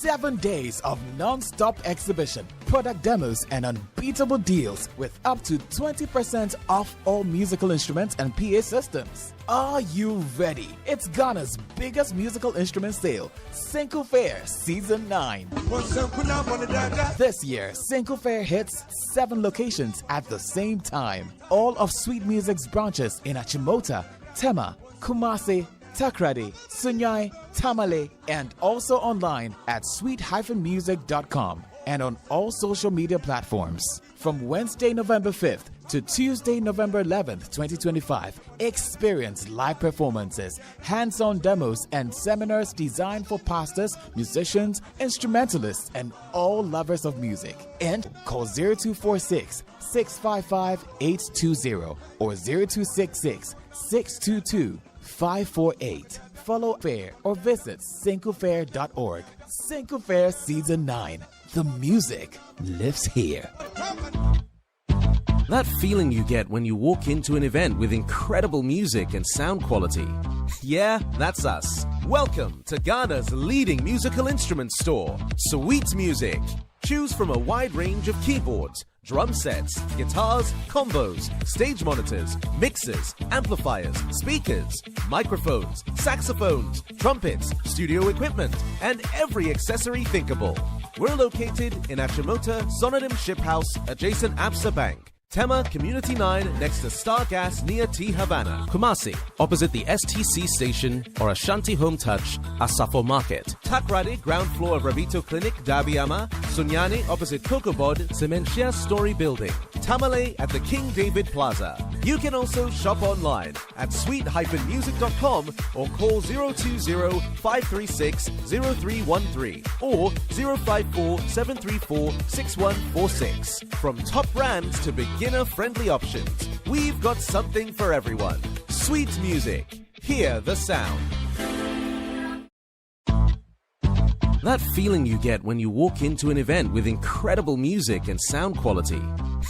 7 days of non-stop exhibition, product demos, and unbeatable deals with up to 20% off all musical instruments and PA systems. Are you ready? It's Ghana's biggest musical instrument sale, Senku Fair Season 9. This year, Senku Fair hits 7 locations at the same time. All of Sweet Music's branches in ACHIMOTA, Tema, Kumasi, Takrady, Sunyani, Tamale, and also online at sweet-music.com and on all social media platforms. From Wednesday, November 5th to Tuesday, November 11th, 2025, experience live performances, hands-on demos, and seminars designed for pastors, musicians, instrumentalists, and all lovers of music. And call 0246 655 820 or 0266 622 548. Follow Fair or visit senkufair.org. Senku Fair Season 9. The music lives here. That feeling you get when you walk into an event with incredible music and sound quality. Yeah, that's us. Welcome to Ghana's leading musical instrument store, Sweet Music. Choose from a wide range of keyboards, drum sets, guitars, combos, stage monitors, mixers, amplifiers, speakers, microphones, saxophones, trumpets, studio equipment, and every accessory thinkable. We're located in Achimota, Sonodim Ship House, adjacent Absa Bank. Tema Community 9 next to Star Gas near T Havana. Kumasi opposite the STC station or Ashanti Home Touch, Asafo Market. Takrady ground floor of Rabito Clinic, Dabiama. Sunyani opposite Kokobod, Cementia Story Building. Tamale at the King David Plaza. You can also shop online at sweet-music.com or call 020-536-0313 or 054-734-6146. From top brands to beginner-friendly options, we've got something for everyone. Sweet Music. Hear the sound. That feeling you get when you walk into an event with incredible music and sound quality.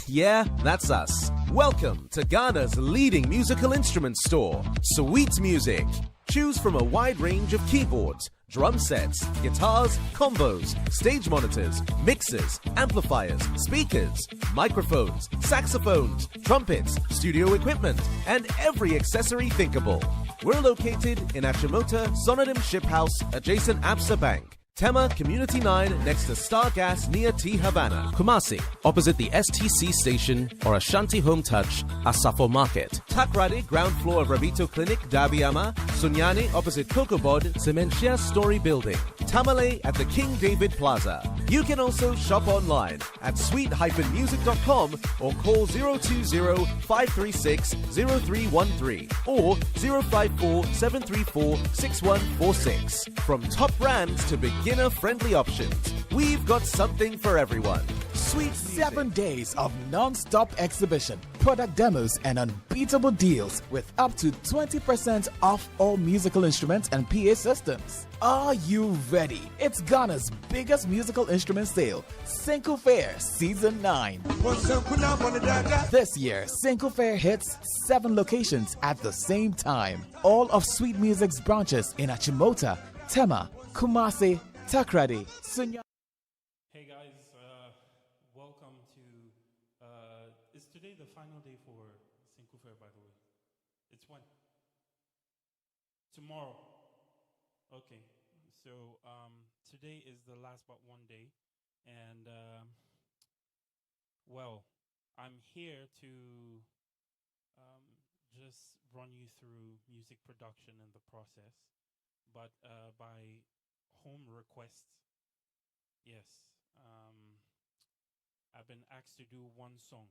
Yeah, that's us. Welcome to Ghana's leading musical instrument store, Sweet Music. Choose from a wide range of keyboards, drum sets, guitars, combos, stage monitors, mixers, amplifiers, speakers, microphones, saxophones, trumpets, studio equipment, and every accessory thinkable. We're located in Achimota, Sonodim Ship House, adjacent Absa Bank. Tema Community 9 next to Star Gas near T Havana. Kumasi opposite the STC station or Ashanti Home Touch, Asafo Market. Takrady ground floor of Rabito Clinic, Dabiama. Sunyani opposite Kokobod, Cementia Story Building. Tamale at the King David Plaza. You can also shop online at sweet-music.com or call 020-536-0313 or 054-734-6146. From top brands to beginner-friendly options, we've got something for everyone. Sweet Music. 7 days of non-stop exhibition, product demos, and unbeatable deals with up to 20% off all musical instruments and PA systems. Are you ready? It's Ghana's biggest musical instrument sale, Senku Fair Season 9. This year, Senku Fair hits 7 locations at the same time. All of Sweet Music's branches in Achimota, Tema, Kumasi, Takrady, Sunyani. Hey guys, welcome to, is today the final day for Senku Fair, by the way? It's when? Tomorrow. Okay, so today is the last but one day, and well, I'm here to just run you through music production and the process, but by home request. Yes, I've been asked to do one song.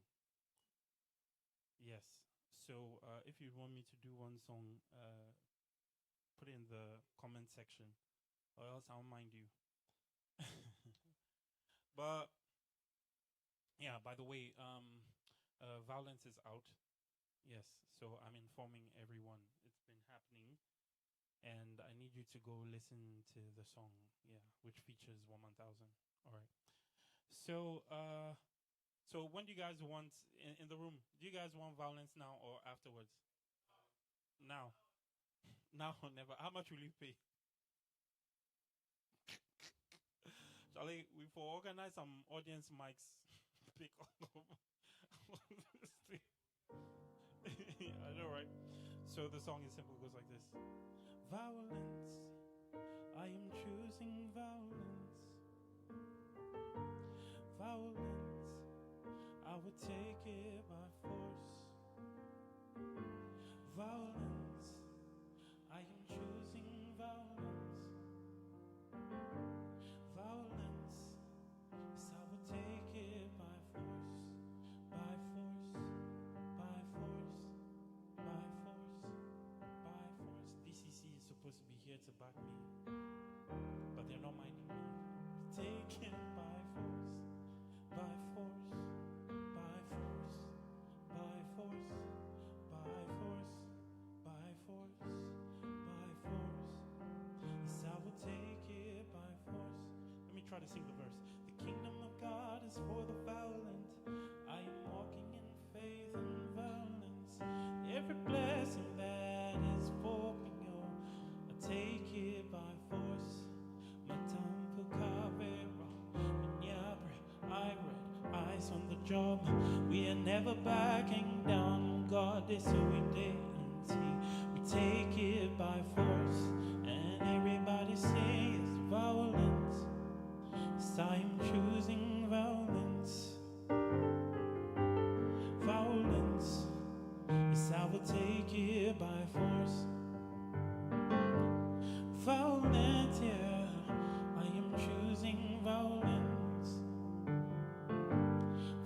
Yes, so if you want me to do one song, put it in the comment section, or else I'll mind you. But yeah, by the way, violence is out. Yes, so I'm informing everyone it's been happening, and I need you to go listen to the song, yeah, which features 1000. All right. So, so when do you guys want in the room? Do you guys want violence now or afterwards? Now. Now or never. How much will you pay? Charlie, we for organize some audience mics. Pick up. I know, right? So the song is simple, goes like this. Violence, I am choosing violence. Violence, I would take it by force. Violence, I am choosing violence. Violence, yes, I would take it by force. By force, by force, by force, by force. DCC is supposed to be here to back me, but they're not minding me. Take it by force, by force, by force, by force, by force, by force, by force. Yes, I will take it by force. Let me try to sing the verse. The kingdom of God is for the violent. I am walking in faith and violence. Every blessing that is for me, I take it by force. Matampu kavera, minyabre, I read eyes on the job. We are never backing down. God is who we did and see. We take it by force, and everybody says violence. So I'm choosing violence. Violence, yes, I will take it by force. Violence, yeah, I am choosing violence.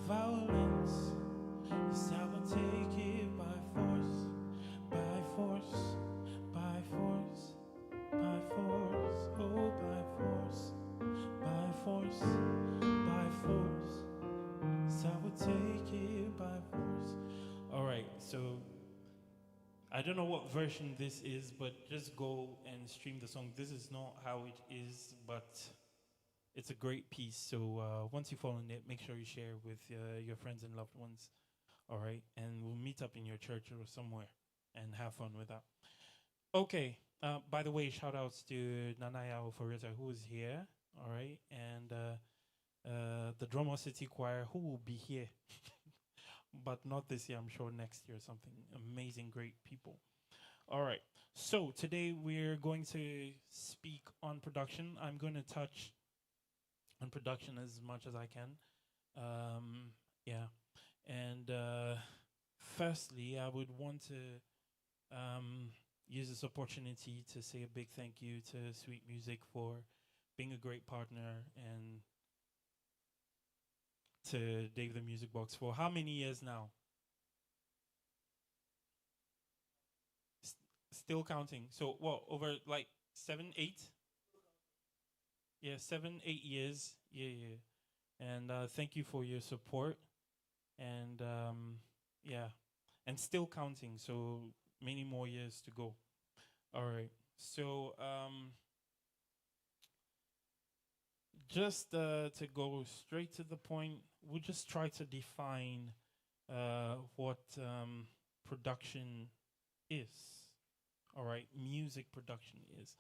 Violence, yes, I will take it by force. By force, by force, by force, oh, by force, by force, by force. So I will take it by force. All right, so I don't know what version this is, but just go and stream the song. This is not how it is, but it's a great piece. So once you fall in it, make sure you share with your friends and loved ones. All right, and we'll meet up in your church or somewhere and have fun with that. Okay. By the way, shout outs to Nanaya Oforita, who is here. All right, and the Drama City Choir, who will be here, but not this year. I'm sure next year. Something amazing, great people. All right. So today we're going to speak on production. I'm going to touch on production as much as I can. Yeah. And firstly, I would want to use this opportunity to say a big thank you to Sweet Music for being a great partner, and to Dave the Music Box for how many years now? Still counting. So what, over like 7, 8? Yeah, 7, 8 years. Yeah. And thank you for your support. And yeah, and still counting. So many more years to go. All right. So just to go straight to the point, we'll just try to define what production is. All right, music production is.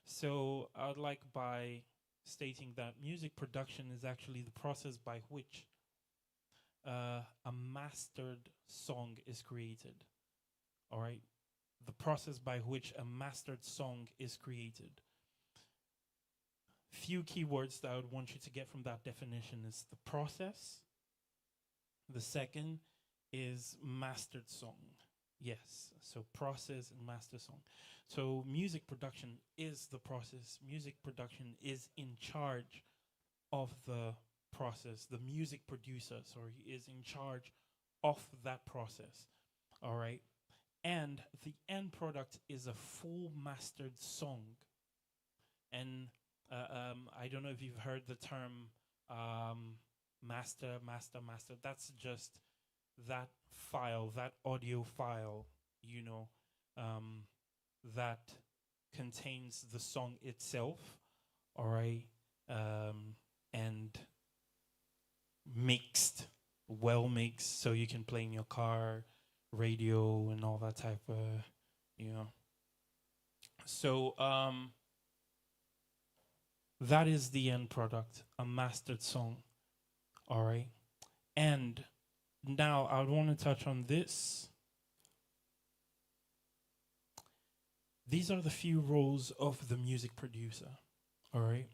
So I'd like by stating that music production is actually the process by which a mastered song is created. All right, the process by which a mastered song is created. Few keywords that I would want you to get from that definition is the process. The second is mastered song. Yes, so process and master song. So music production is the process. Music production is in charge of the process. The music producer, sorry, is in charge of that process. All right. And the end product is a full mastered song. And I don't know if you've heard the term master. That's just that file, that audio file, that contains the song itself, all right, and mixed, well mixed, so you can play in your car, radio, and all that type of, So That is the end product, a mastered song. All right. And now I want to touch on this. These are the few roles of the music producer. All right.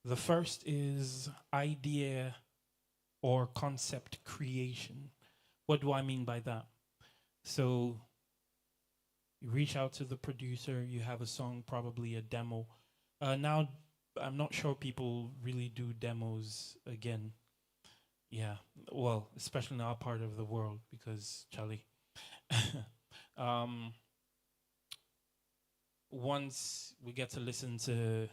The first is idea or concept creation. What do I mean by that? So you reach out to the producer, you have a song, probably a demo. Now, I'm not sure people really do demos again. Yeah, well, especially in our part of the world, because Charlie. um, Once we get to listen to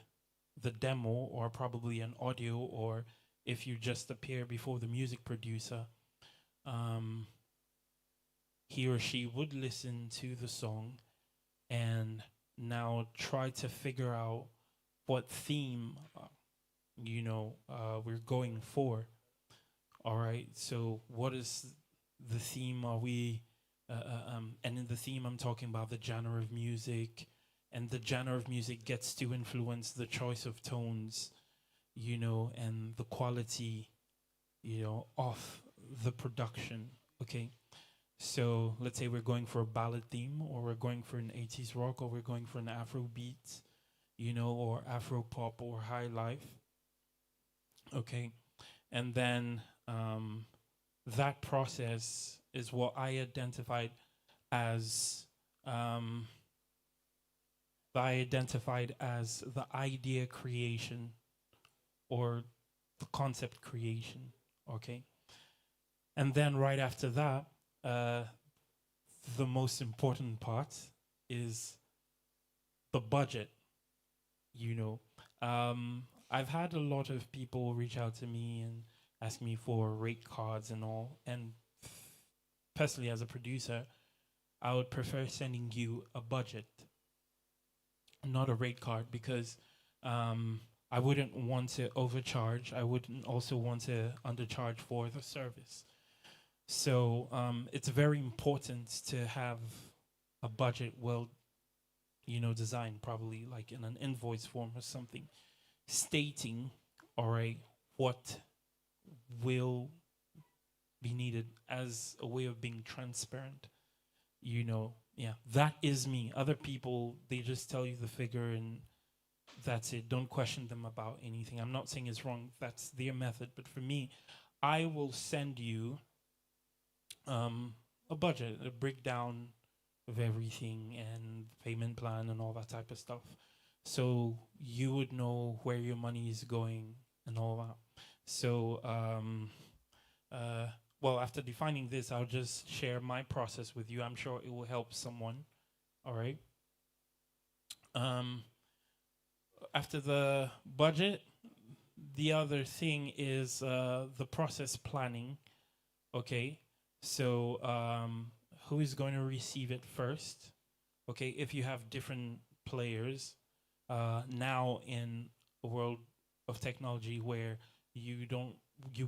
the demo, or probably an audio, or if you just appear before the music producer, um, he or she would listen to the song and now try to figure out what theme, we're going for. All right. So, what is the theme? And in the theme, I'm talking about the genre of music, and the genre of music gets to influence the choice of tones, and the quality, of the production. Okay. So let's say we're going for a ballad theme, or we're going for an 80s rock, or we're going for an Afro beat, or Afro pop or high life. Okay. And then that process is what I identified as um, the idea creation, or the concept creation. Okay. And then right after that, the most important part is the budget. You know, I've had a lot of people reach out to me and ask me for rate cards and all. And personally, as a producer, I would prefer sending you a budget, not a rate card, because I wouldn't want to overcharge. I wouldn't also want to undercharge for the service. So it's very important to have a budget well, designed, probably like in an invoice form or something, stating, all right, what will be needed, as a way of being transparent. Yeah, that is me. Other people, they just tell you the figure and that's it. Don't question them about anything. I'm not saying it's wrong. That's their method. But for me, I will send you a budget, a breakdown of everything and payment plan and all that type of stuff. So you would know where your money is going and all that. So, well, after defining this, I'll just share my process with you. I'm sure it will help someone. All right. After the budget, the other thing is the process planning. Okay. So, who is going to receive it first? Okay, if you have different players, now in a world of technology where you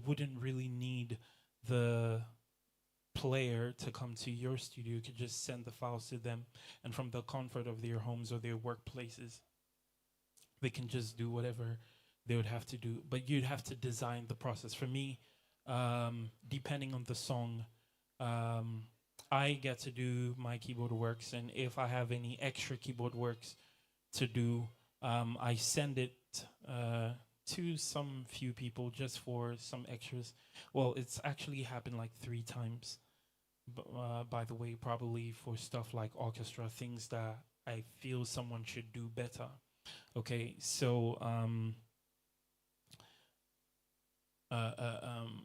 wouldn't really need the player to come to your studio. You could just send the files to them, and from the comfort of their homes or their workplaces, they can just do whatever they would have to do. But you'd have to design the process. For me, depending on the song, I get to do my keyboard works, and if I have any extra keyboard works to do, I send it to some few people just for some extras. Well, it's actually happened like 3 times, by the way, probably for stuff like orchestra, things that I feel someone should do better. Okay, so uh, uh, um,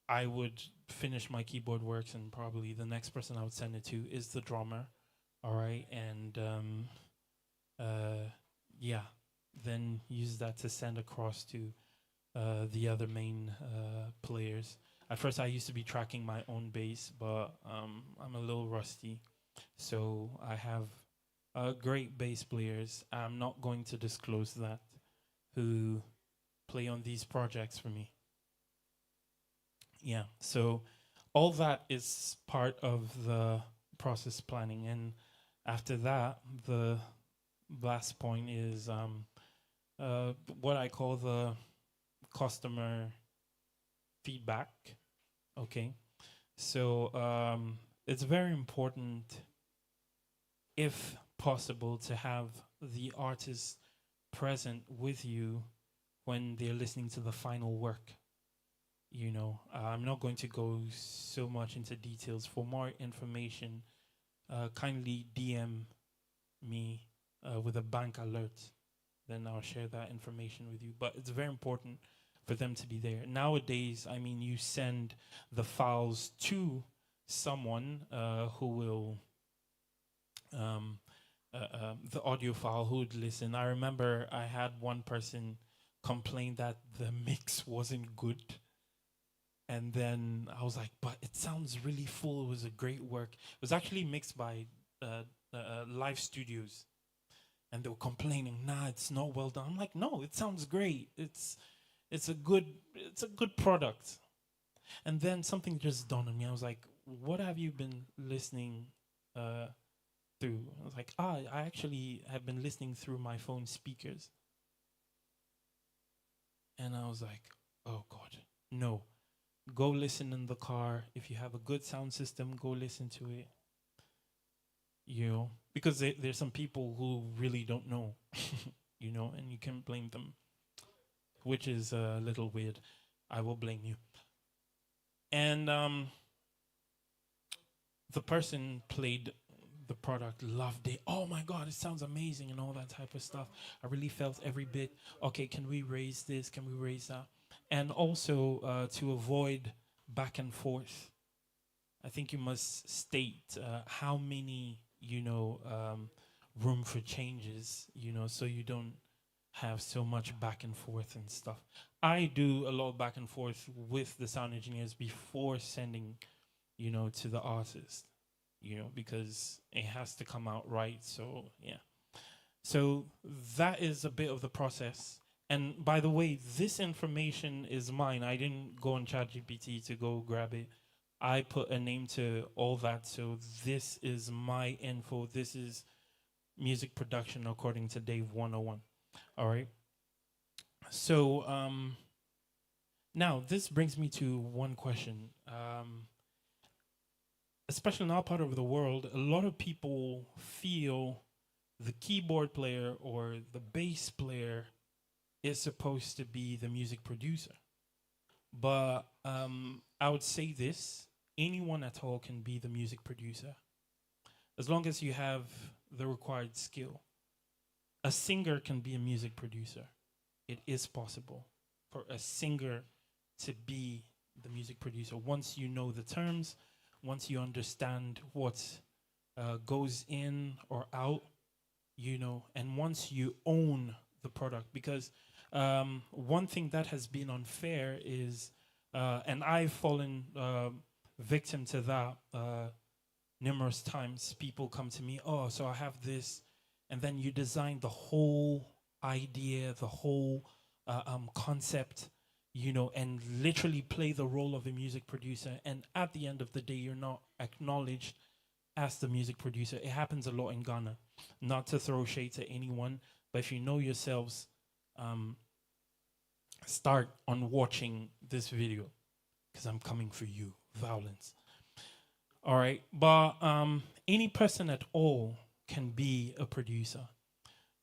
I would finish my keyboard works, and probably the next person I would send it to is the drummer. All right, and yeah, then use that to send across to the other main players. At first, I used to be tracking my own bass, but I'm a little rusty. So I have great bass players. I'm not going to disclose that, who play on these projects for me. Yeah, so all that is part of the process planning. And after that, the last point is what I call the customer feedback. Okay, so it's very important, if possible, to have the artist present with you when they're listening to the final work. I'm not going to go so much into details. For more information, kindly DM me with a bank alert. Then I'll share that information with you. But it's very important for them to be there. Nowadays, I mean, you send the files to someone who will, the audio file who would listen. I remember I had one person complain that the mix wasn't good. And then I was like, but it sounds really full. It was a great work. It was actually mixed by Live Studios. And they were complaining, nah, it's not well done. I'm like, no, it sounds great. It's a good product. And then something just dawned on me. I was like, what have you been listening through? I was like, I actually have been listening through my phone speakers. And I was like, oh God, no. Go listen in the car. If you have a good sound system, go listen to it. Because there's some people who really don't know, and you can blame them, which is a little weird. I will blame you. And the person played the product, loved it. Oh my God, it sounds amazing and all that type of stuff. I really felt every bit. Okay, can we raise this? Can we raise that? And also to avoid back and forth, I think you must state how many, room for changes, so you don't have so much back and forth and stuff. I do a lot of back and forth with the sound engineers before sending, to the artist, because it has to come out right. So, yeah. So that is a bit of the process. And by the way, this information is mine. I didn't go on ChatGPT to go grab it. I put a name to all that. So this is my info. This is music production according to Dave 101. All right. So now this brings me to one question. Especially in our part of the world, a lot of people feel the keyboard player or the bass player is supposed to be the music producer. But I would say this, anyone at all can be the music producer, as long as you have the required skill. A singer can be a music producer. It is possible for a singer to be the music producer once you know the terms, once you understand what goes in or out, and once you own the product. Because one thing that has been unfair is, and I've fallen victim to that numerous times. People come to me, oh, so I have this, and then you design the whole idea, the whole concept, and literally play the role of a music producer. And at the end of the day, you're not acknowledged as the music producer. It happens a lot in Ghana. Not to throw shade to anyone, but if you know yourselves, start on watching this video, because I'm coming for you, violence. All right, but any person at all can be a producer.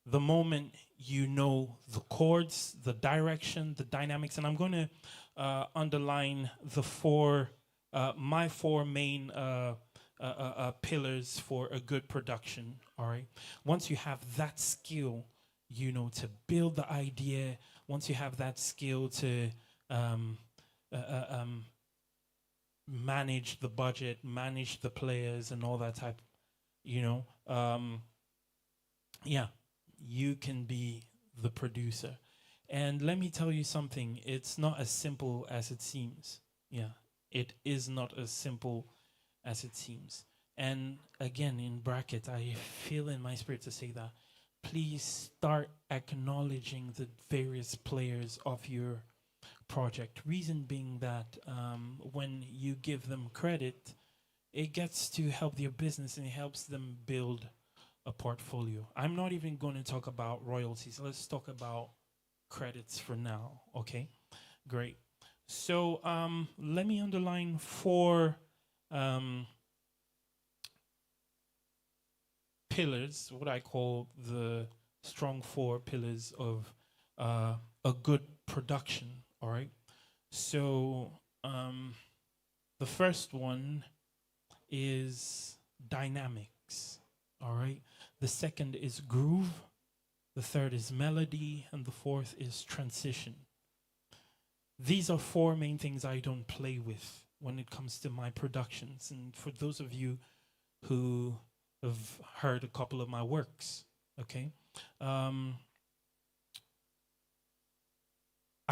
The moment you know the chords, the direction, the dynamics, and I'm going to underline the my four main pillars for a good production. All right, once you have that skill, to build the idea. Once you have that skill to manage the budget, manage the players, and all that type, yeah, you can be the producer. And let me tell you something, it's not as simple as it seems. Yeah, it is not as simple as it seems. And again, in bracket, I feel in my spirit to say that please start acknowledging the various players of your project. Reason being that when you give them credit, it gets to help their business and it helps them build a portfolio. I'm not even going to talk about royalties. Let's talk about credits for now. Okay, great. So let me underline 4 pillars, what I call the strong 4 pillars of a good production. All right. So the first one is dynamics. All right. The second is groove. The third is melody, and the fourth is transition. These are 4 main things I don't play with when it comes to my productions. And for those of you who have heard a couple of my works, okay, I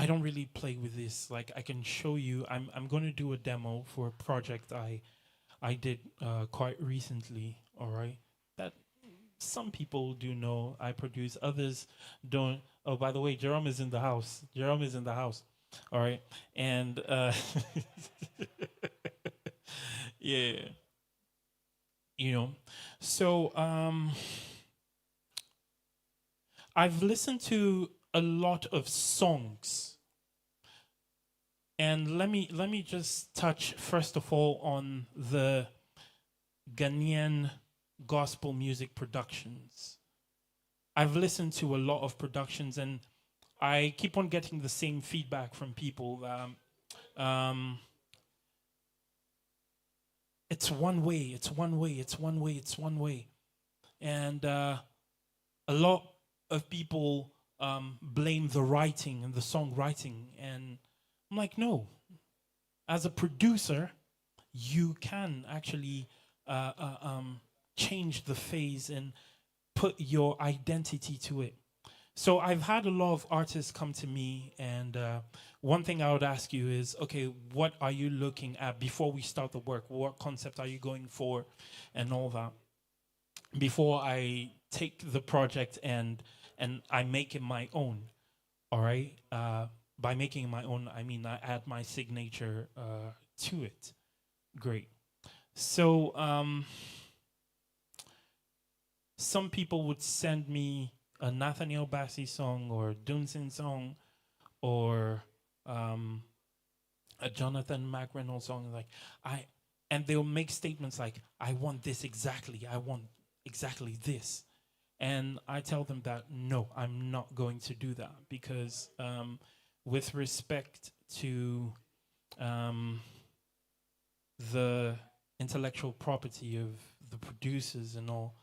don't really play with this. Like, I can show you. I'm going to do a demo for a project I did quite recently. All right, that some people do know I produce, others don't. Oh, by the way, Jerome is in the house. Jerome is in the house. All right, and yeah, you know. So I've listened to a lot of songs, and let me just touch first of all on the Ghanaian gospel music productions. I've listened to a lot of productions, and I keep on getting the same feedback from people. It's one way, it's one way, it's one way, it's one way. And a lot of people blame the writing and the songwriting. And I'm like, no. As a producer, you can actually change the phase and put your identity to it. So I've had a lot of artists come to me, and one thing I would ask you is, okay, what are you looking at before we start the work? What concept are you going for, and all that? Before I take the project and I make it my own, all right? By making it my own, I mean I add my signature to it. Great. So some people would send me a Nathaniel Bassey song or Dunsin song or a Jonathan McReynolds song, and they'll make statements like, I want this exactly, I want exactly this. And I tell them that, no, I'm not going to do that, because with respect to the intellectual property of the producers and all,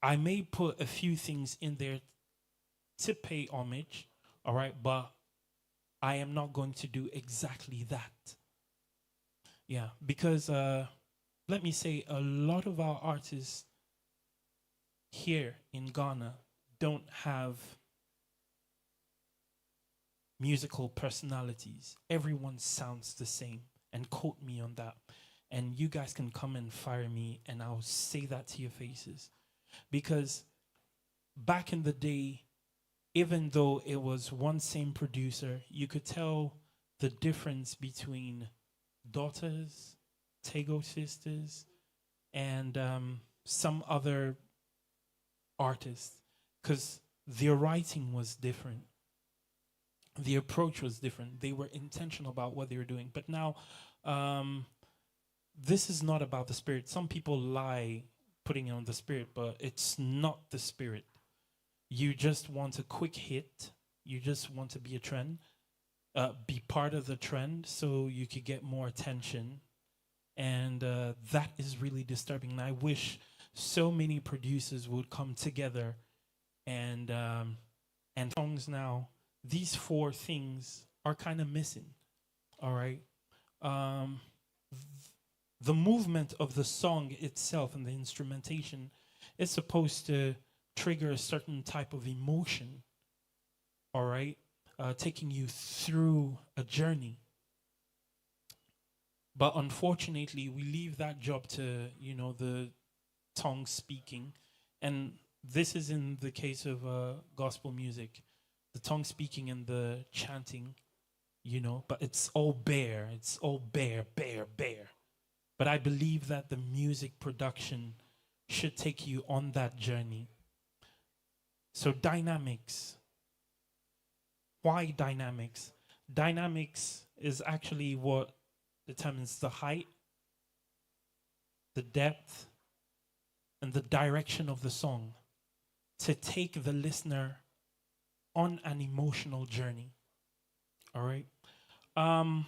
I may put a few things in there to pay homage, all right, but I am not going to do exactly that. Yeah, because let me say, a lot of our artists here in Ghana don't have musical personalities. Everyone sounds the same, and quote me on that. And you guys can come and fire me, and I'll say that to your faces. Because back in the day, even though it was one same producer, you could tell the difference between Daughters, Tego Sisters, and some other artists, because their writing was different. The approach was different. They were intentional about what they were doing. But now, this is not about the spirit. Some people lie putting on the spirit, but it's not the spirit. You just want a quick hit. You just want to be a trend, be part of the trend, so you could get more attention. And that is really disturbing. And I wish so many producers would come together and songs now. These 4 things are kind of missing. All right. The movement of the song itself and the instrumentation is supposed to trigger a certain type of emotion, all right, taking you through a journey. But unfortunately, we leave that job to, the tongue speaking. And this is in the case of gospel music, the tongue speaking and the chanting, but it's all bare. It's all bare. But I believe that the music production should take you on that journey. So dynamics, Why dynamics? Dynamics is actually what determines the height, the depth, and the direction of the song to take the listener on an emotional journey. All right. Um,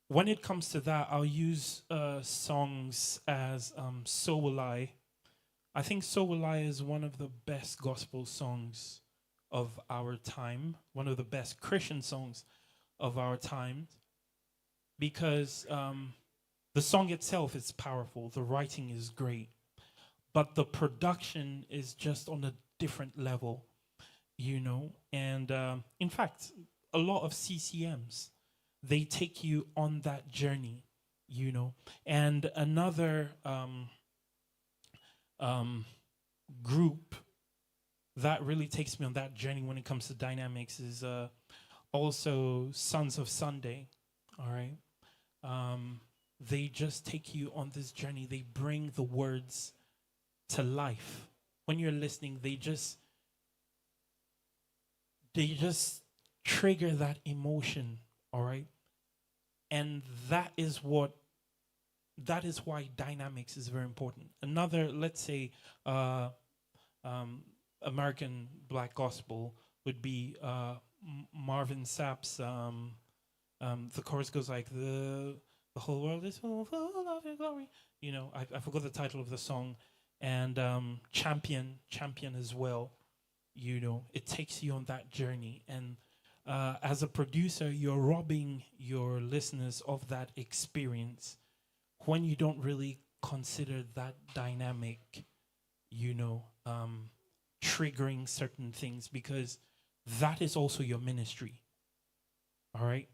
when it comes to that, I'll use songs as So Will I think So Will I is one of the best gospel songs of our time, one of the best Christian songs of our time, because the song itself is powerful, the writing is great, but the production is just on a different level, you know. And in fact, a lot of CCMs, they take you on that journey, you know. And another group that really takes me on that journey when it comes to dynamics is also Sons of Sunday. All right. They just take you on this journey. They bring the words to life. When you're listening, they just trigger that emotion. All right. And that is why dynamics is very important. Another, let's say, American Black Gospel would be Marvin Sapp's. The chorus goes like the whole world is full of your glory. You know, I forgot the title of the song, and Champion as well. You know, it takes you on that journey, and as a producer, you're robbing your listeners of that experience when you don't really consider that dynamic, you know, triggering certain things, because that is also your ministry. All right.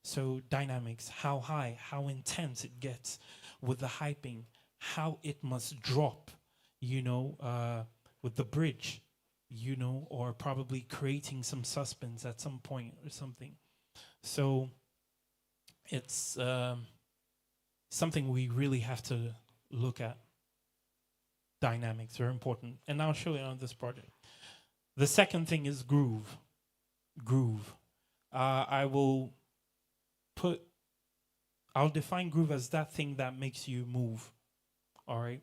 So dynamics, how high, how intense it gets with the hyping, how it must drop, you know, with the bridge, you know, or probably creating some suspense at some point or something. So it's something we really have to look at. Dynamics, very important. And I'll show you on this project. The second thing is groove. I'll define groove as that thing that makes you move. All right.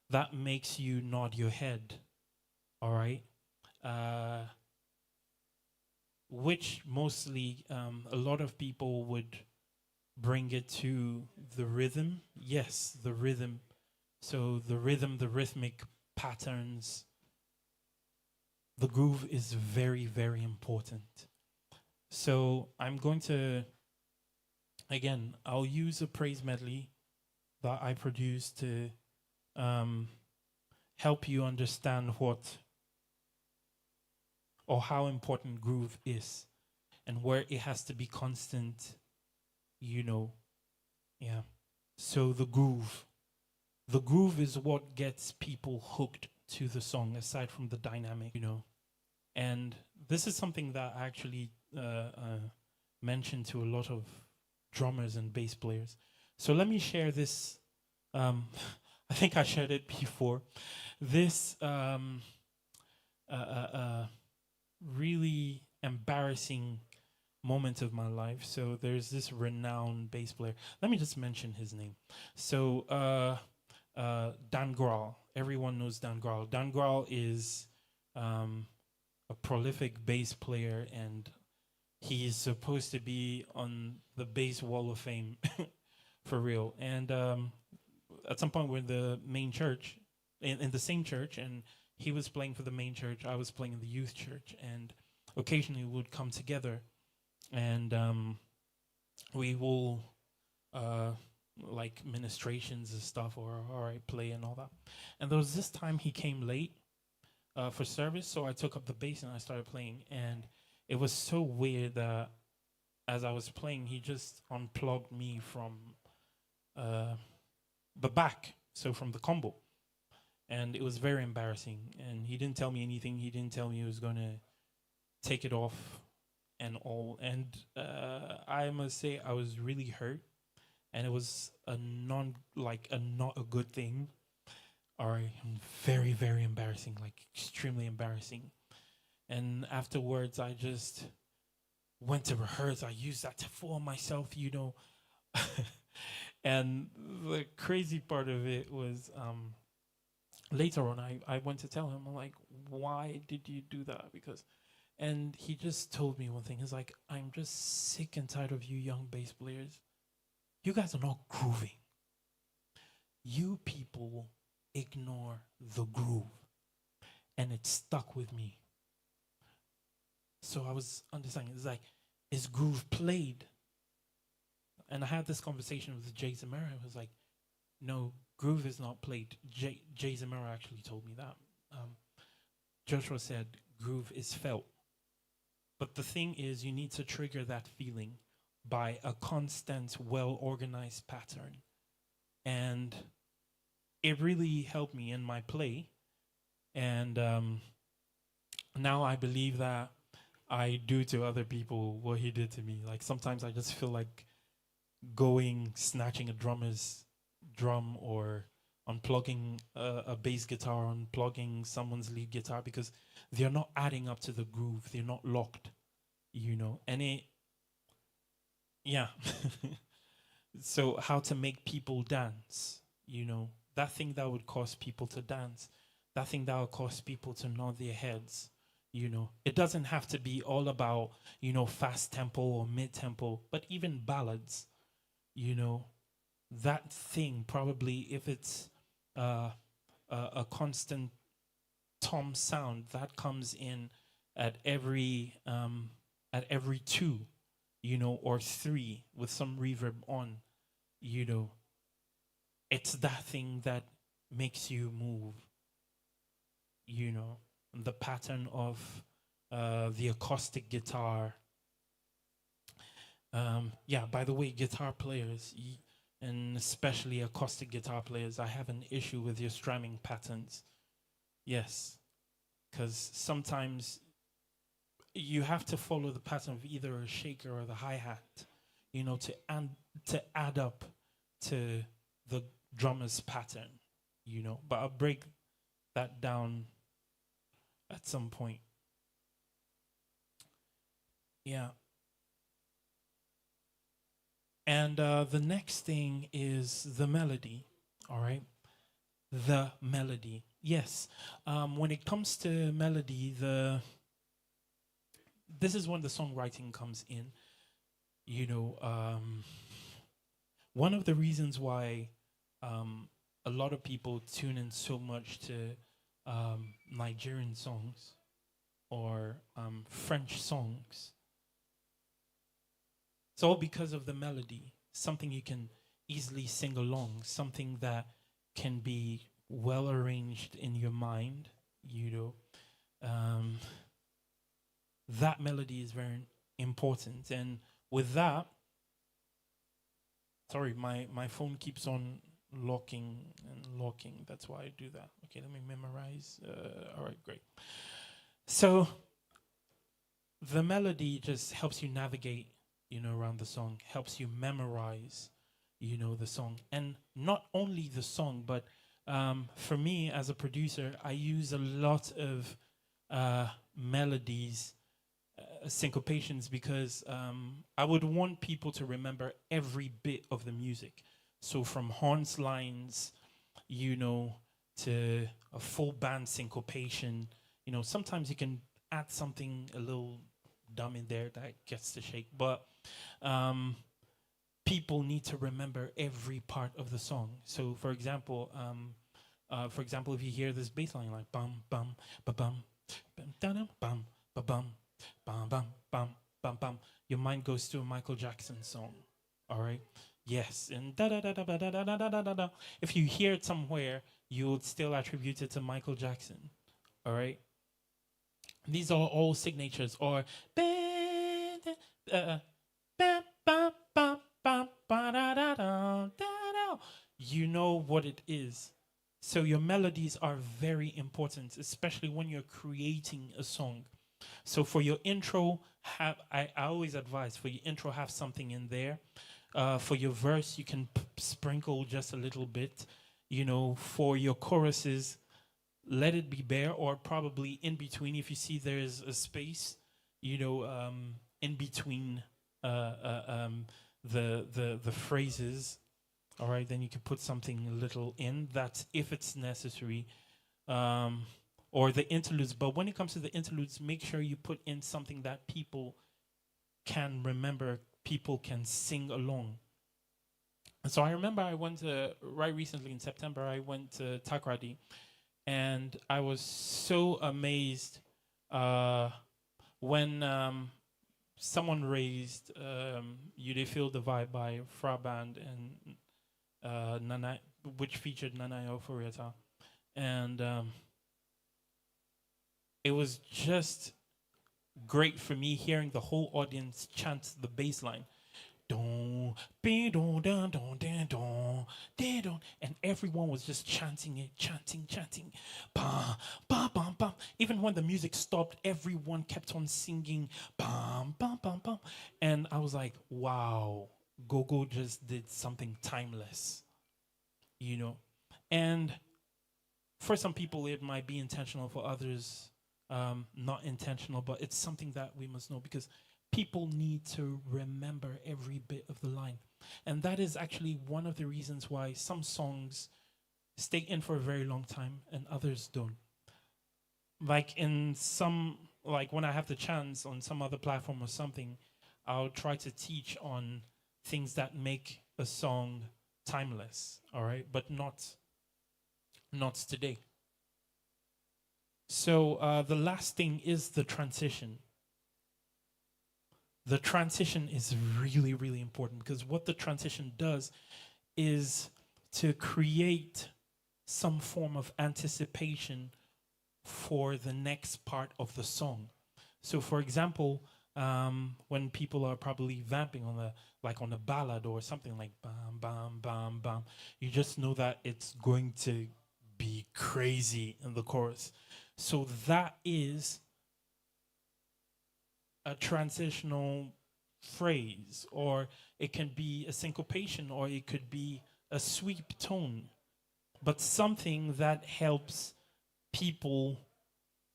That makes you nod your head. All right. Which mostly a lot of people would bring it to the rhythm. Yes, the rhythm. So the rhythm, the rhythmic patterns, the groove is very, very important. So I'm going to, again, I'll use a praise medley that I produced to help you understand what or how important groove is and where it has to be constant, you know. Yeah. So the groove is what gets people hooked to the song, aside from the dynamic, you know. And this is something that I actually mentioned to a lot of drummers and bass players. So let me share this. I think I shared it before. This really embarrassing moment of my life. So there's this renowned bass player. Let me just mention his name. So Dan Grahl. Everyone knows Dan Grahl. Dan Grahl is a prolific bass player, and he's supposed to be on the Bass Wall of Fame for real. And at some point we're in the main church, in the same church, and he was playing for the main church, I was playing in the youth church, and occasionally we would come together, and we will like ministrations and stuff, or all right, play and all that. And there was this time he came late for service, so I took up the bass and I started playing, and it was so weird that as I was playing, he just unplugged me from the back, so from the combo. And it was very embarrassing, and he didn't tell me anything. He didn't tell me he was going to take it off and all. And I must say I was really hurt, and it was not a good thing. All right, very, very embarrassing, like extremely embarrassing. And afterwards, I just went to rehearse. I used that to form myself, you know. And the crazy part of it was later on, I went to tell him, I'm like, why did you do that? Because, and he just told me one thing. He's like, I'm just sick and tired of you young bass players. You guys are not grooving. You people ignore the groove. And it stuck with me. So I was understanding. It's like, is groove played? And I had this conversation with Jay Zamora. I was like, no, groove is not played. Jay Zamora actually told me that. Joshua said, groove is felt. But the thing is, you need to trigger that feeling by a constant, well-organized pattern. And it really helped me in my play. And now I believe that I do to other people what he did to me. Like sometimes I just feel like snatching a drummer's drum or unplugging a bass guitar, unplugging someone's lead guitar because they're not adding up to the groove. They're not locked, you know. And yeah. So how to make people dance, you know, that thing that would cause people to dance, that thing that would cause people to nod their heads, you know. It doesn't have to be all about, you know, fast tempo or mid tempo, but even ballads, you know, that thing probably if it's a constant tom sound that comes in at every 2, you know, or 3 with some reverb on, you know, it's that thing that makes you move, you know, the pattern of the acoustic guitar. Yeah, by the way, guitar players, and especially acoustic guitar players, I have an issue with your strumming patterns. Yes, because sometimes you have to follow the pattern of either a shaker or the hi-hat, you know, to add up to the drummer's pattern, you know. But I'll break that down at some point. Yeah. And the next thing is the melody, all right? The melody. Yes. When it comes to melody, this is when the songwriting comes in. You know, one of the reasons why a lot of people tune in so much to Nigerian songs or French songs, it's all because of the melody, something you can easily sing along, something that can be well arranged in your mind, you know. That melody is very important. And with that, sorry, my phone keeps on locking and locking. That's why I do that. Okay, let me memorize. All right, great. So the melody just helps you navigate, you know, around the song, helps you memorize, you know, the song. And not only the song, but for me as a producer, I use a lot of melodies, syncopations, because I would want people to remember every bit of the music. So from horns lines, you know, to a full band syncopation, you know, sometimes you can add something a little dumb in there that gets the shake, but people need to remember every part of the song. So for example, if you hear this bass line like bum bum ba bum bum bum bum ba bum bum bum bum bum bum, your mind goes to a Michael Jackson song. All right. Yes, and da da da da da da da da da da da. If you hear it somewhere, you would still attribute it to Michael Jackson. All right. These are all signatures, or you know what it is. So your melodies are very important, especially when you're creating a song. So for your intro, I always advise for your intro, have something in there. For your verse, you can sprinkle just a little bit. You know, for your choruses, let it be bare, or probably in between. If you see there's a space, in between the phrases, all right, then you can put something little in. That's if it's necessary, or the interludes. But when it comes to the interludes, make sure you put in something that people can remember, people can sing along. So I remember I went to, right recently in September, I went to Takrady, and I was so amazed when someone raised You They Feel the Vibe by Fra Band and Nana, which featured Nanayo Furiata. And it was just great for me hearing the whole audience chant the bass line. Don, be don, don, don, don, don, don, and everyone was just chanting it, chanting. Bam, bam, bam, bam. Even when the music stopped, everyone kept on singing, bam, bam, bam, bam. And I was like, wow, Gogo just did something timeless, And for some people, it might be intentional. For others, not intentional. But it's something that we must know, because people need to remember every bit of the line. And that is actually one of the reasons why some songs stay in for a very long time and others don't. Like when I have the chance on some other platform or something, I'll try to teach on things that make a song timeless, all right? But not today. So the last thing is the transition. The transition is really, really important, because what the transition does is to create some form of anticipation for the next part of the song. So, for example, when people are probably vamping on a ballad or something like bam, bam, bam, bam, you just know that it's going to be crazy in the chorus. So that is a transitional phrase, or it can be a syncopation, or it could be a sweep tone, but something that helps people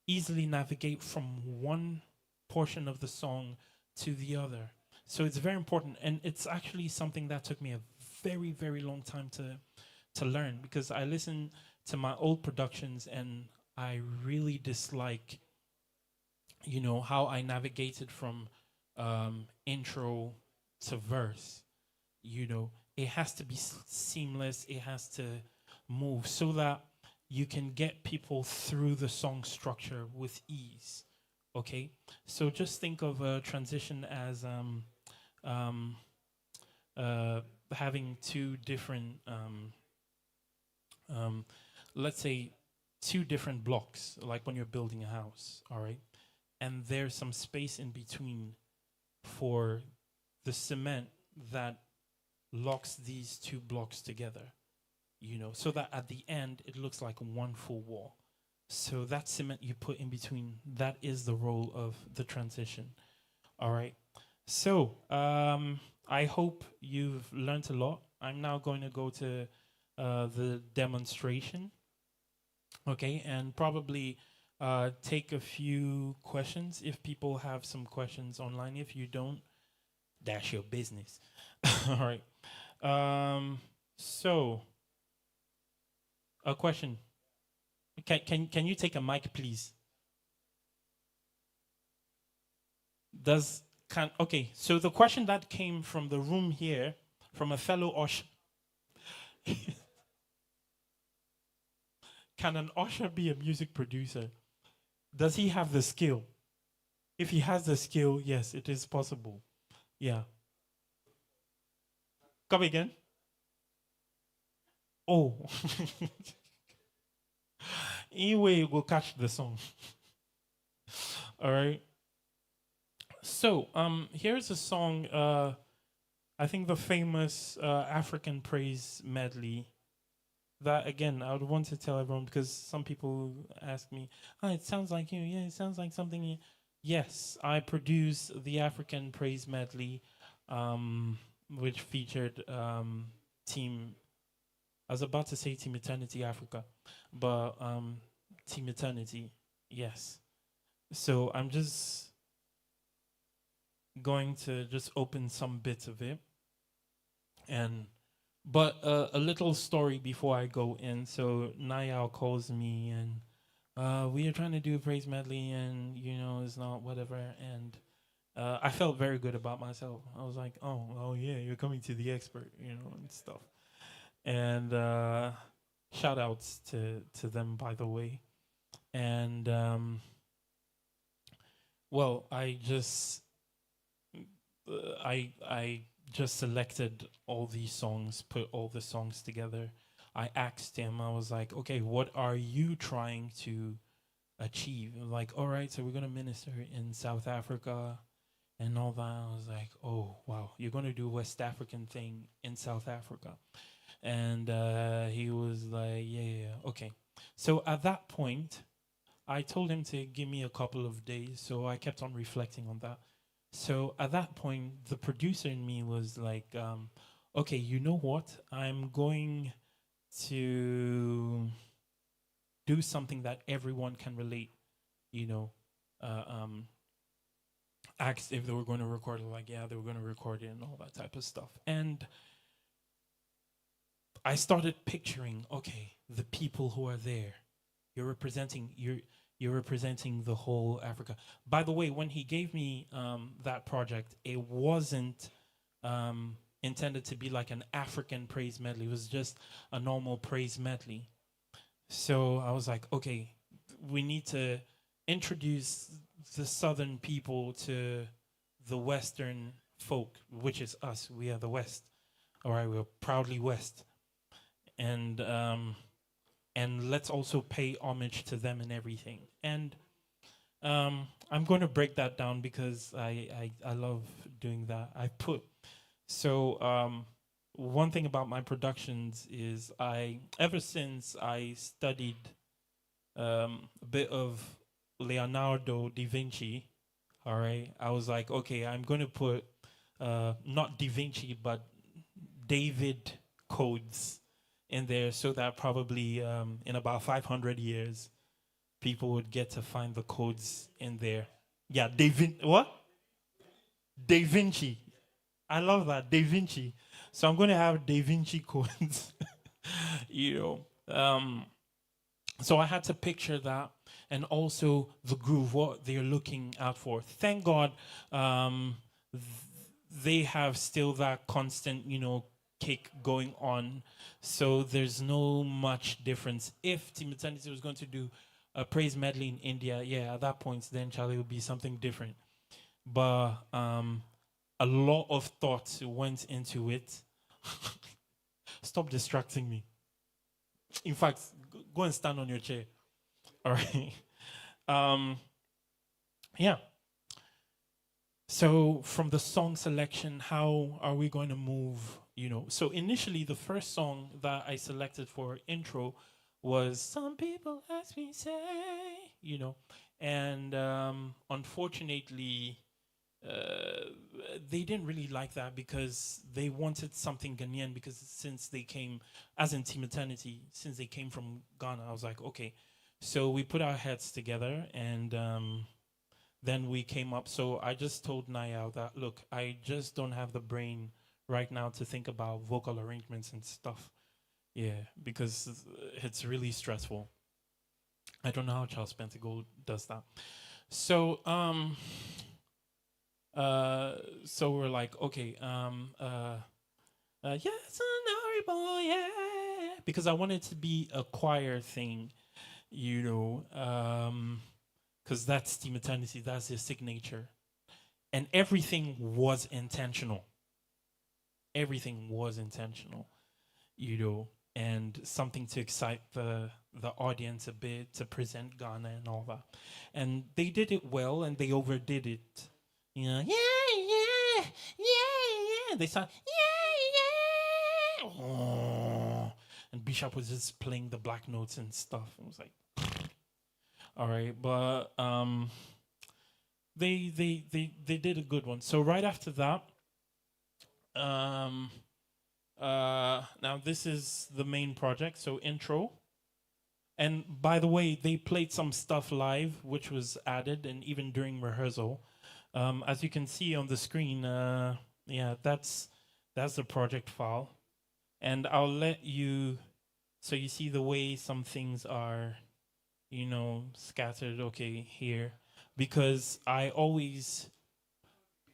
easily navigate from one portion of the song to the other. So it's very important, and it's actually something that took me a very, very long time to learn, because I listen to my old productions and I really dislike how I navigated from intro to verse. It has to be seamless. It has to move so that you can get people through the song structure with ease. Okay? So just think of a transition as having two different, let's say, two different blocks, like when you're building a house, all right? And there's some space in between for the cement that locks these two blocks together, so that at the end it looks like one full wall. So that cement you put in between, that is the role of the transition. All right. So I hope you've learned a lot. I'm now going to go to the demonstration. Okay, and probably take a few questions if people have some questions online. If you don't, that's your business. All right. So, a question. Can you take a mic, please? Okay, so the question that came from the room here, from a fellow usher. Can an usher be a music producer? Does he have the skill? If he has the skill, yes, it is possible. Yeah. Come again? Oh. Anyway, you go catch the song. All right. So, here's a song, I think the famous African Praise medley. That, again, I would want to tell everyone, because some people ask me, it sounds like you. Yeah, it sounds like something. Yes, I produced the African Praise medley, which featured Team, I was about to say Team Eternity Africa, but Team Eternity. Yes. So I'm just going to just open some bits of it, and but a little story before I go in. So Niall calls me, and we are trying to do a praise medley, and it's not whatever. And I felt very good about myself. I was like, oh yeah, you're coming to the expert, and stuff. And shout outs to them, by the way. And well, I just selected all these songs, put all the songs together. I asked him, I was like, okay, what are you trying to achieve? Like, all right, so we're gonna minister in South Africa and all that. I was like, oh wow, you're gonna do West African thing in South Africa. And he was like, yeah, okay. So at that point, I told him to give me a couple of days, so I kept on reflecting on that. So at that point, the producer in me was like, okay, you know what? I'm going to do something that everyone can relate, you know. Asked if they were going to record it, like, yeah, they were going to record it and all that type of stuff. And I started picturing, okay, the people who are there. You're representing the whole Africa. By the way, when he gave me that project, it wasn't intended to be like an African praise medley. It was just a normal praise medley. So I was like, okay, we need to introduce the Southern people to the Western folk, which is us. We are the West. All right, we're proudly West. And let's also pay homage to them and everything. And I'm going to break that down because I love doing that. One thing about my productions is ever since I studied a bit of Leonardo da Vinci, all right, I was like, okay, I'm going to put not Da Vinci, but David codes in there, so that probably in about 500 years, people would get to find the codes in there. Yeah, what? Da Vinci. I love that, Da Vinci. So I'm going to have Da Vinci codes, So I had to picture that, and also the groove, what they're looking out for. Thank God they have still that constant, kick going on. So there's no much difference. If Team Eternity was going to do a praise medley in India, yeah, at that point, then Charlie would be something different. But a lot of thought went into it. Stop distracting me. In fact, go and stand on your chair. All right. Yeah. So from the song selection, how are we going to move? So initially the first song that I selected for intro was "Some People Ask Me Say," and unfortunately, they didn't really like that because they wanted something Ghanaian, because since they came, as in Team Eternity, since they came from Ghana, I was like, okay. So we put our heads together, and then we came up. So I just told Niall that, look, I just don't have the brain right now to think about vocal arrangements and stuff. Yeah, because it's really stressful. I don't know how Charles Pentagold does that. So so we're like, okay, yes, boy, yeah, because I wanted to be a choir thing, because that's Team Eternity, that's their signature, and everything was intentional. Everything was intentional, and something to excite the audience a bit, to present Ghana and all that, and they did it well, and they overdid it. Yeah. They started, yeah. Oh. And Bishop was just playing the black notes and stuff. It was like, all right, but they did a good one. So right after that, now this is the main project. So intro, And by the way, they played some stuff live, which was added, and even during rehearsal. As you can see on the screen, yeah, that's the project file. And I'll let you, so you see the way some things are, you know, scattered, okay, here. Because I always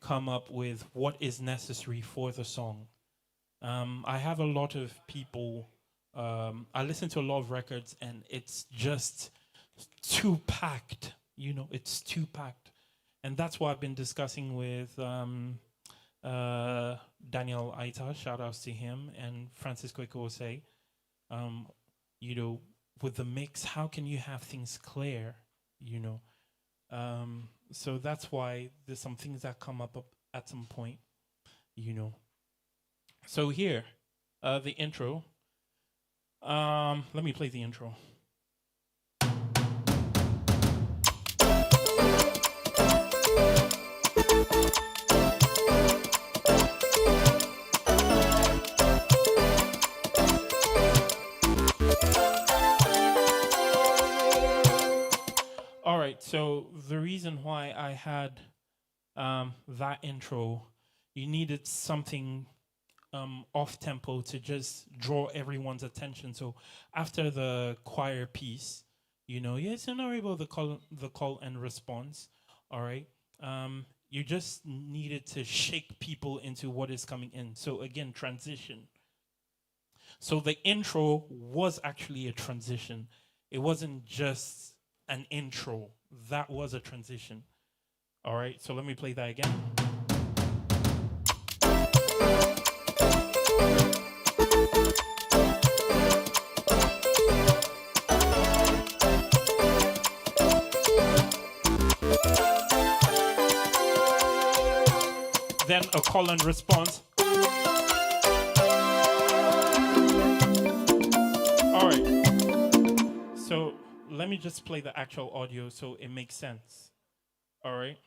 come up with what is necessary for the song. I have a lot of people, I listen to a lot of records and it's just too packed, you know, it's too packed. And that's what I've been discussing with Daniel Aita, shout outs to him, and Francisco Ikose. You know, with the mix, how can you have things clear, you know? So that's why there's some things that come up at some point, you know. So here, the intro. Let me play the intro. All right, so the reason why I had that intro, you needed something off tempo to just draw everyone's attention. So after the choir piece, you know, yes, you're not able to the call and response. All right, you just needed to shake people into what is coming in. So again, transition. So the intro was actually a transition. It wasn't just an intro. That was a transition. All right, so let me play that again. Then a call and response. All right. So let me just play the actual audio so it makes sense. All right.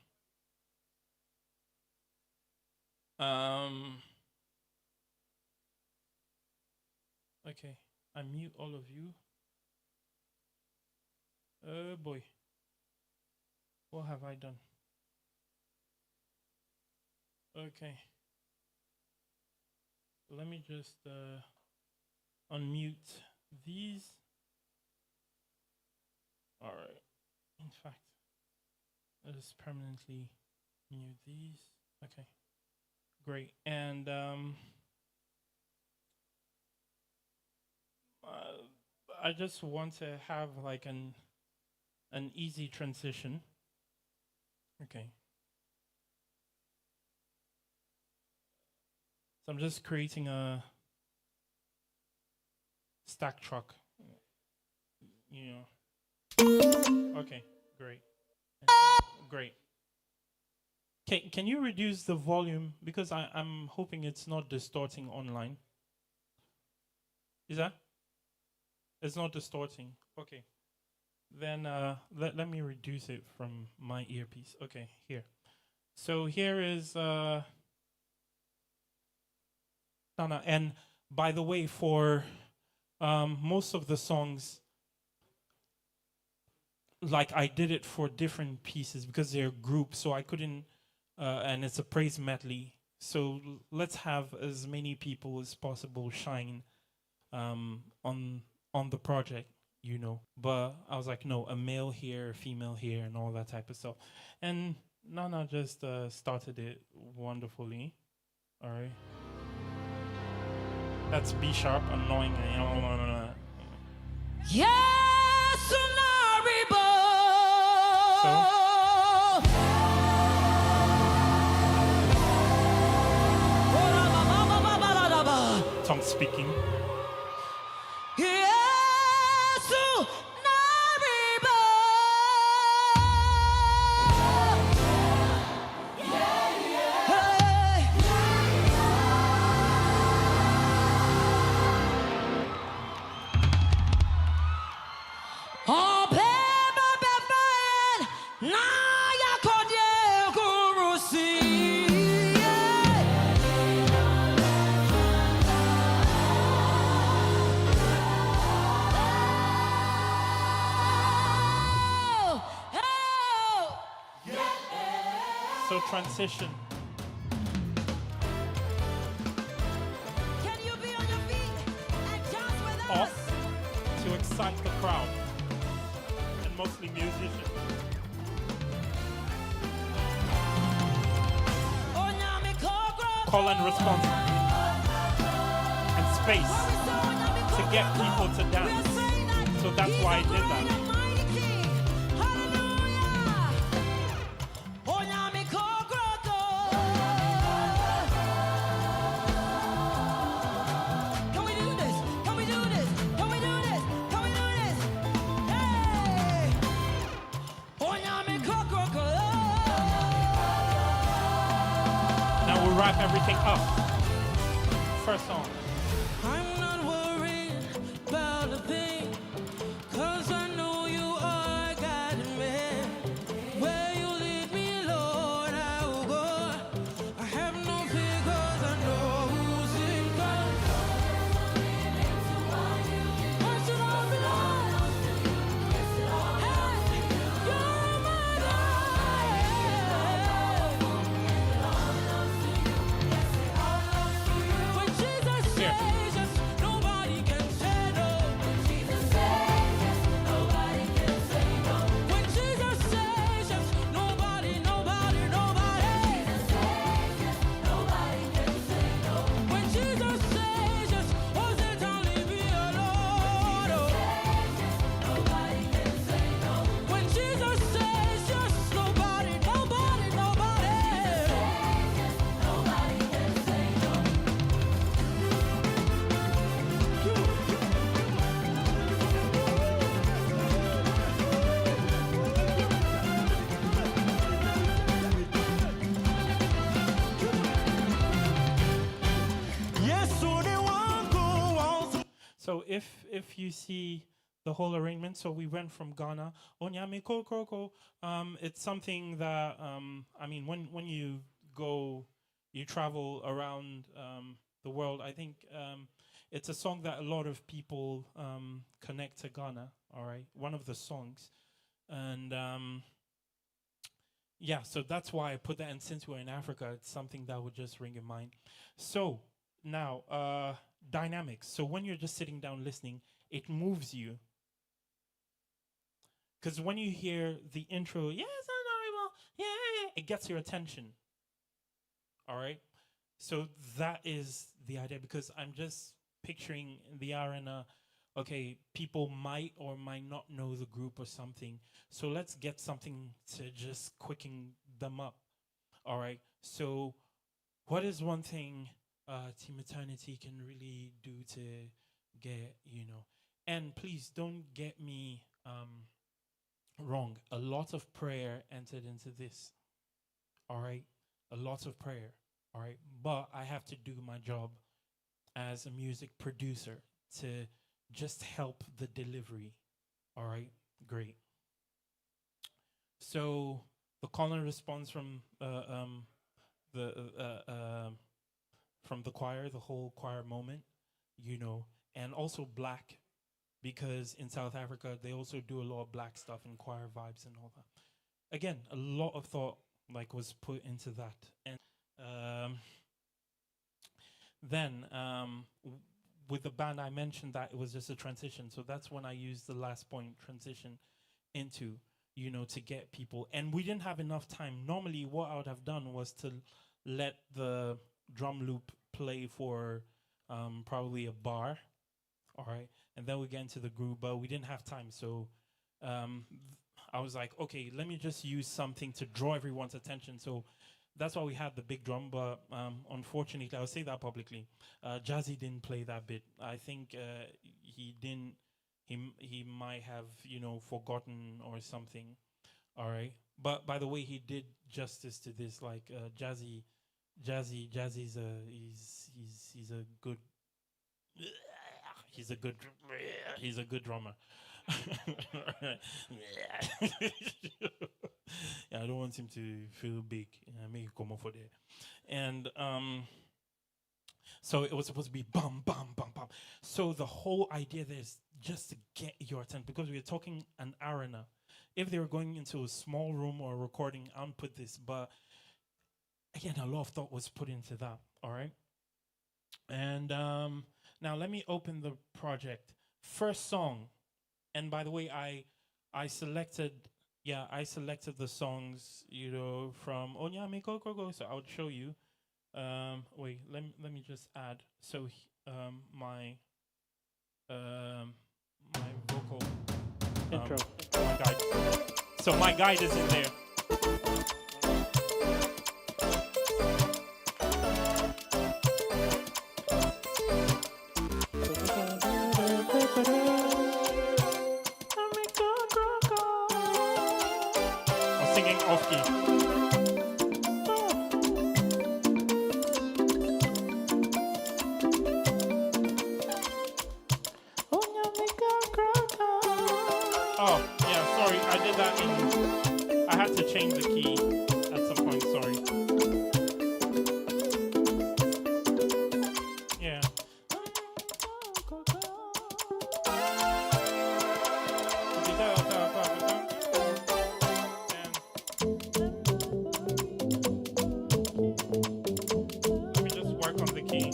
Okay. I mute all of you. Oh boy. What have I done? Okay. Let me just unmute these. All right. In fact, let's permanently mute these. Okay. Great. And I just want to have like an easy transition. Okay. So I'm just creating a stack truck. You know. Okay, great. Great. Can you reduce the volume? Because I'm hoping it's not distorting online. Is that? It's not distorting. Okay. Then let me reduce it from my earpiece. Okay, here. So here is Nana. And by the way, for most of the songs, like I did it for different pieces because they're groups, so I couldn't, and it's a praise medley. So let's have as many people as possible shine on the project, you know. But I was like, no, a male here, a female here, and all that type of stuff. And Nana just started it wonderfully. All right. That's B sharp, annoying. Yes, So. Tongue speaking. So transition. Can you be on your feet and dance with Off us? to excite the crowd. And mostly musicians. Call and response. And space to get people to dance. So that's why I did that. Wrap everything up. First song. I'm not worried about a thing, 'cause I know you are guiding me. Where you lead me, Lord, I will go. I have no fear 'cause I know who's in control. Where should I belong? Hey, you're my God. When Jesus says yes, nobody can say no. When Jesus says yes, nobody can say no. When Jesus says yes, nobody. When Jesus says yes, oh, Satan, leave me alone. Nobody can say no. When Jesus says yes, nobody. So if you see the whole arrangement, so we went from Ghana, Onyame Kokoko, it's something that I mean when you travel around the world, I think it's a song that a lot of people connect to Ghana, all right? One of the songs. And yeah, so that's why I put that, and since we're in Africa, it's something that would just ring in mind. So now, dynamics. So when you're just sitting down listening, it moves you. Because when you hear the intro, yes, honorable, yeah, it gets your attention. All right? So that is the idea, because I'm just picturing the arena. Okay, people might or might not know the group or something. So let's get something to just quicken them up. All right? So what is one thing Team Eternity can really do to get, and please don't get me wrong. A lot of prayer entered into this. All right? A lot of prayer. All right? But I have to do my job as a music producer to just help the delivery. All right? Great. So the call and response from the choir, the whole choir moment, and also black, because in South Africa they also do a lot of black stuff and choir vibes and all that. Again, a lot of thought was put into that. And then with the band, I mentioned that it was just a transition, so that's when I used the last point, transition, into to get people. And we didn't have enough time. Normally what I would have done was to let the drum loop play for probably a bar, all right, and then we get into the groove, but we didn't have time. So I was like, okay, let me just use something to draw everyone's attention. So that's why we had the big drum, but unfortunately, I'll say that publicly, Jazzy didn't play that bit. I think he didn't. He might have forgotten or something. All right, but by the way, he did justice to this. Jazzy's a good. He's a good drummer. Yeah, I don't want him to feel big. Make it come off for there. And so it was supposed to be bum, bum, bum, bum. So the whole idea there is just to get your attention, because we're talking an arena. If they were going into a small room or recording, I don't put this, but again, a lot of thought was put into that. All right. And now let me open the project. First song. And by the way, I selected the songs, from Onyame Kokoko. So I would show you. Wait, let me just add. So my vocal intro. My guide. So my guide is in there. I'm singing off key. Oh, yeah, sorry, I did that I had to change the key at some point, sorry. Yeah. Let me just work on the key.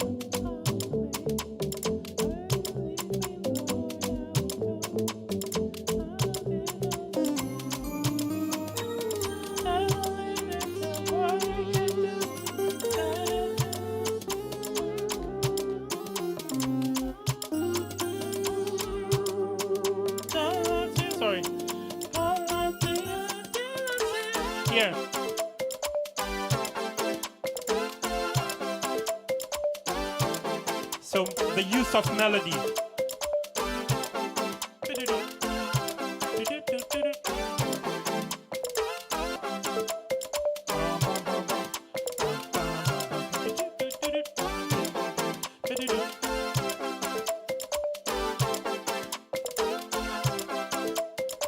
Sorry. Here. So the use of melody.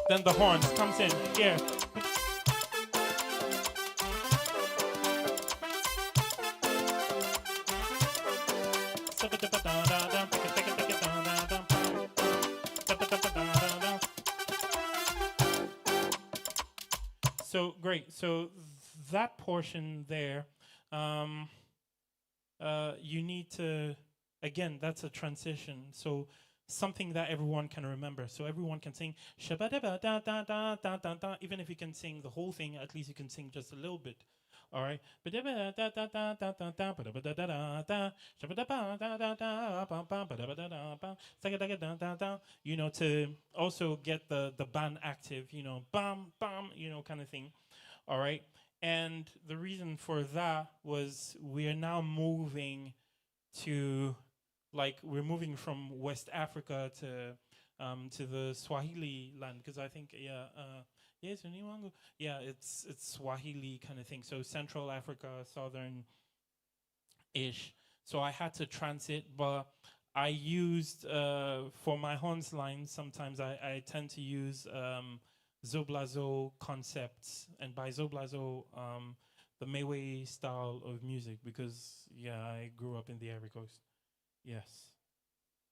Then the horns comes in here. So great. So that portion there, you need to, again, that's a transition. So something that everyone can remember. So everyone can sing shabba-dabba-da-da-da-da-da-da. Even if you can sing the whole thing, at least you can sing just a little bit. All right. To also get the band active, bam, bam, kind of thing. All right. And the reason for that was we are now moving to, we're moving from West Africa to the Swahili land, because I think it's Swahili kind of thing. So Central Africa, Southern-ish. So I had to transit, but I used for my horns line. Sometimes I tend to use Zoblazo concepts, and by Zoblazo, the Mewe style of music, because I grew up in the Ivory Coast. Yes.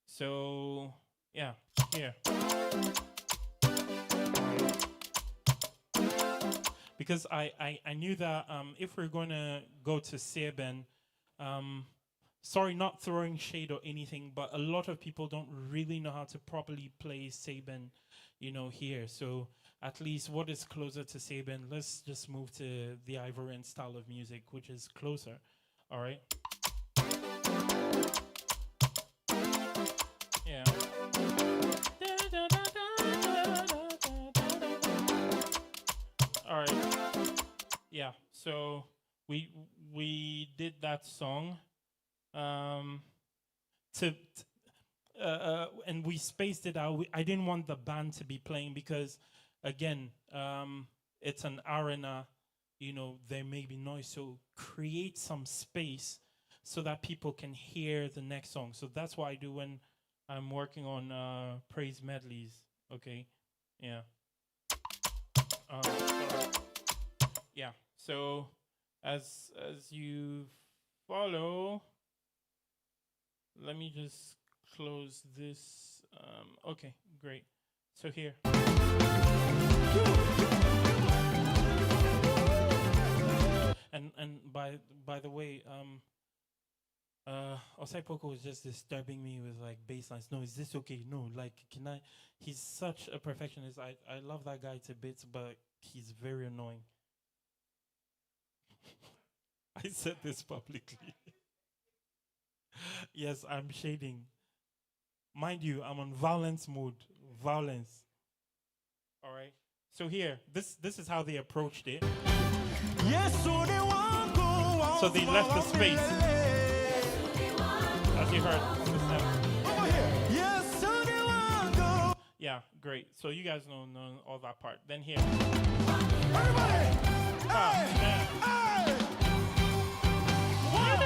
So, here. Because I knew that if we're going to go to Seben, sorry, not throwing shade or anything, but a lot of people don't really know how to properly play Seben, here. So at least what is closer to Seben, let's just move to the Ivorian style of music, which is closer. All right? Yeah. All right. Yeah. So we did that song, and we spaced it out. I didn't want the band to be playing because, again, it's an arena. There may be noise, so create some space so that people can hear the next song. So that's what I do when I'm working on praise medleys. Okay, yeah. Yeah. So as you follow, let me just close this. Okay, great. So here. And by the way, Osai was just disturbing me with like bass lines. No, is this okay? No, like, can I? He's such a perfectionist. I love that guy to bits, but he's very annoying. I said this publicly. Yes, I'm shading. Mind you, I'm on violence mode. Violence. All right. So here, this is how they approached it. Yes, so they want go. So they left the space, as you heard. Over here. Yes, so they want go. Yeah, great. So you guys know all that part. Then here. Everybody. Hey. Hey. 1,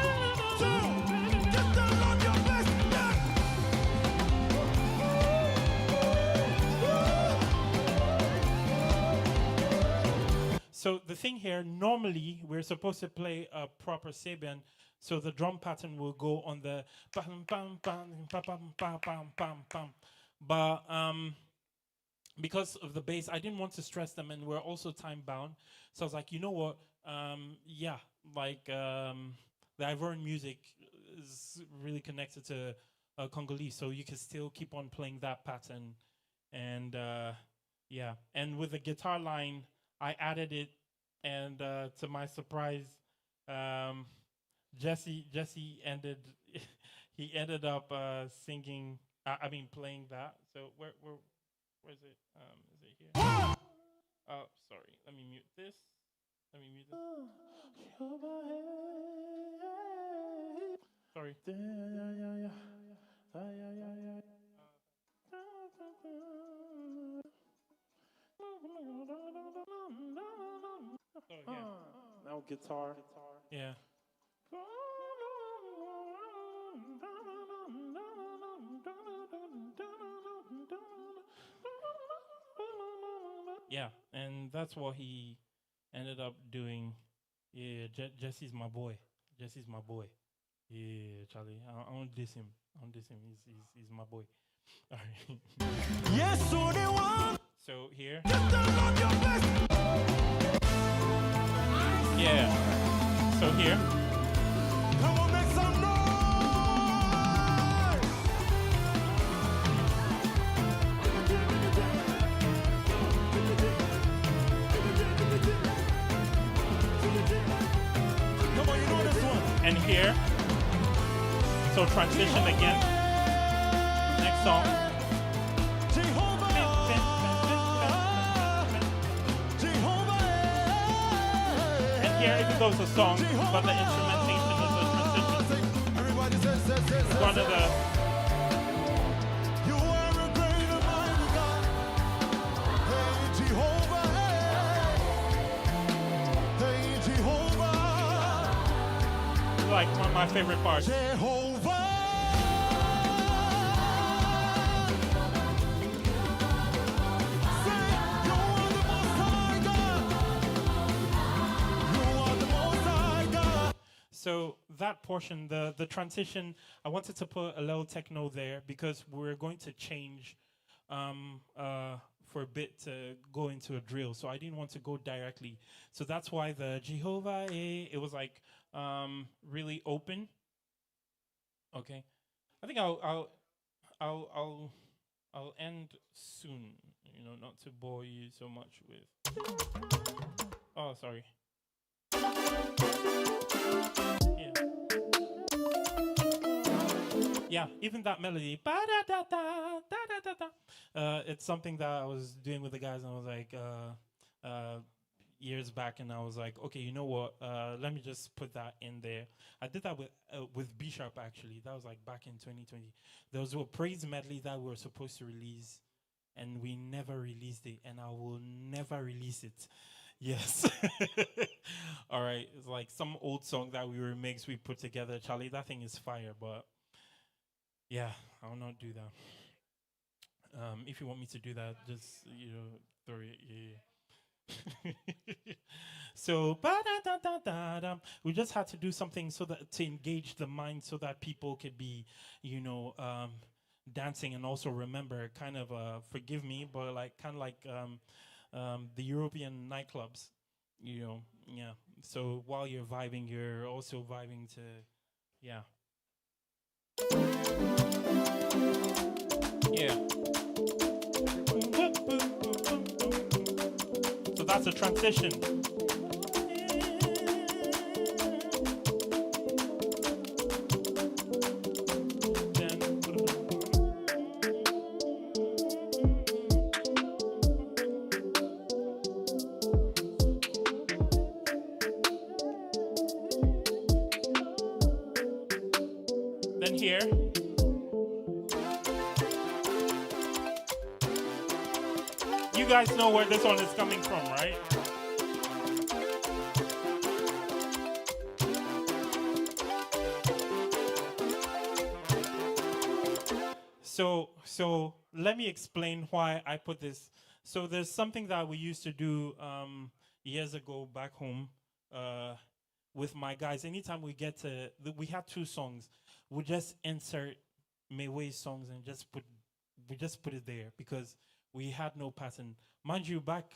2. Get down on your best. So the thing here, normally we're supposed to play a proper Sabian, so the drum pattern will go on the bam bam bam bam bam bam bam bam. But because of the bass, I didn't want to stress them, and we're also time bound. So I was like, you know what? Yeah, like the Ivorian music is really connected to Congolese, so you can still keep on playing that pattern, and yeah. And with the guitar line, I added it, and to my surprise, Jesse ended up singing. I mean, playing that. So where's it? Is it here? Oh, sorry. Let me mute this. Sorry. Oh, yeah. Now guitar. Yeah. Yeah, and that's what he ended up doing. Yeah, Jesse's my boy. Jesse's my boy. Yeah, Charlie. I won't diss him. He's my boy. All right. Yes, so they want. So here. Get down on your best. Yeah. So here. Come on, make some noise. Come on, you know this one. And here. So transition again. Next song. Jehovah. Jehovah. And here, even though it's a song, but the instrumentation is a transition. Everybody says, One of the you are a great and mighty God. Hey, Jehovah. Hey, Jehovah. like one of my favorite parts. Jehovah. So that portion, the transition, I wanted to put a little techno there because we're going to change for a bit to go into a drill. So I didn't want to go directly. So that's why the Jehovah, it was like really open. Okay, I think I'll end soon. You know, not to bore you so much with. Oh, sorry. Yeah, even that melody, it's something that I was doing with the guys, and I was like, years back, and I was like, okay, you know what? Let me just put that in there. I did that with B Sharp actually. That was like back in 2020. There was a praise medley that we were supposed to release, and we never released it, and I will never release it. Yes. All right. It's like some old song that we remixed, we put together. Charlie, that thing is fire, but yeah, I will not do that. If you want me to do that, just, you know, throw it. Yeah. So, we just had to do something so that to engage the mind so that people could be, you know, dancing and also remember kind of, forgive me, but like kind of like, the European nightclubs, you know, yeah, So while you're vibing, you're also vibing to, yeah. Yeah. So that's a transition. Then here. You guys know where this one is coming from, right? So let me explain why I put this. So there's something that we used to do years ago back home with my guys. Anytime we get to, we had 2 songs. We just insert Mayway's songs and we just put it there because we had no pattern. Mind you, back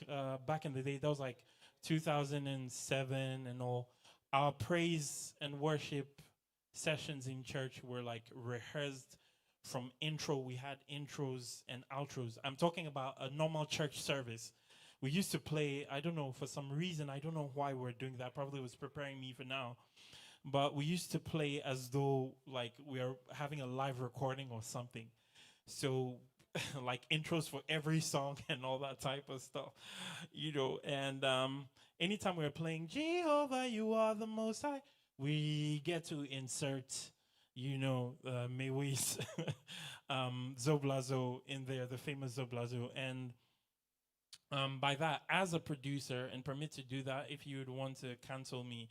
in the day, that was like 2007 and all. Our praise and worship sessions in church were like rehearsed from intro. We had intros and outros. I'm talking about a normal church service. We used to play, I don't know, for some reason, I don't know why we're doing that. Probably was preparing me for now. But we used to play as though like we are having a live recording or something. So like intros for every song and all that type of stuff, you know. And anytime we're playing Jehovah, you are the most high, we get to insert, you know, Mayway's Zoblazo in there, the famous Zoblazo. And by that, as a producer, and permit to do that, if you would want to cancel me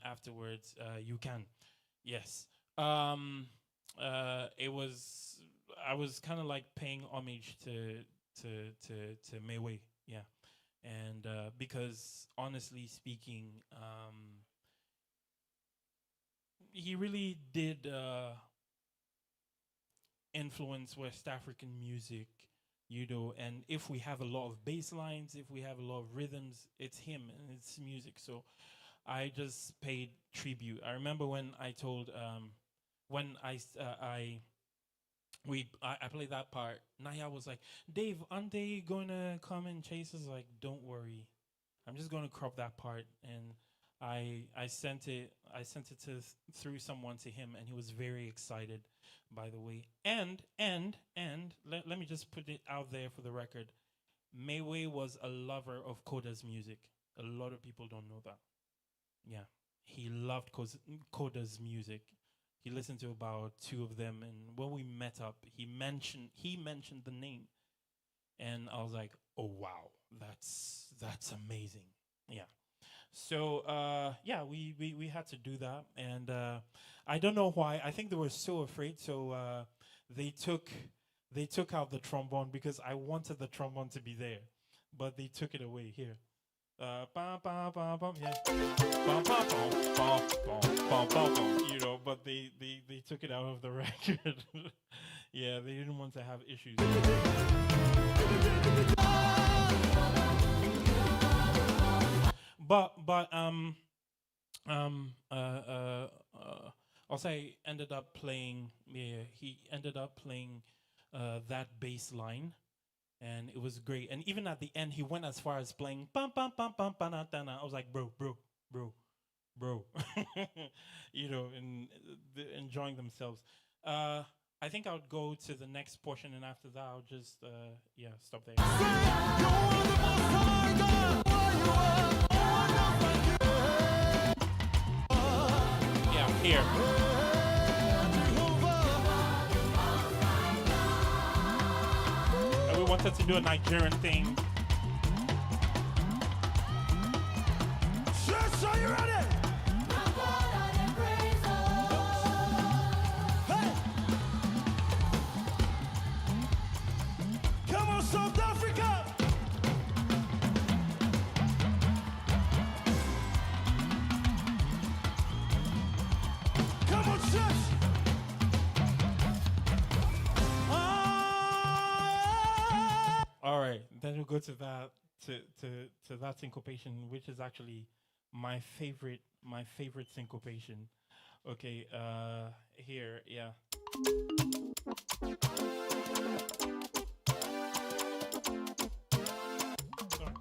afterwards, you can. Yes. I was kind of like paying homage to Mayway, yeah. And because honestly speaking, he really did influence West African music, you know. And if we have a lot of bass lines, if we have a lot of rhythms, it's him and it's music. So I just paid tribute. I remember when I told, when I played that part, Naya was like, Dave, aren't they going to come and chase us? Like, don't worry. I'm just going to crop that part. And I sent it through someone to him, and he was very excited, by the way. And let me just put it out there for the record. Mayway was a lover of Koda's music. A lot of people don't know that. Yeah, he loved Koda's music. He listened to about 2 of them, and when we met up, he mentioned the name, and I was like, oh wow, that's amazing. Yeah. So yeah, we had to do that, and I don't know why. I think they were so afraid, so they took out the trombone because I wanted the trombone to be there, but they took it away here. Yeah. You know, but they took it out of the record. Yeah, they didn't want to have issues. But also I ended up playing. Yeah, he ended up playing that bass line. And it was great. And even at the end, he went as far as playing bum bum bum bum bum. I was like, bro. You know, and enjoying themselves. I think I would go to the next portion, and after that, I'll just yeah, stop there. Yeah, here. Wanted to do a Nigerian thing. Church, are you ready? Hey! Come on, South Africa! Come on, church! All right, then we'll go to that to that syncopation, which is actually my favorite syncopation. Okay, here, yeah. Sorry.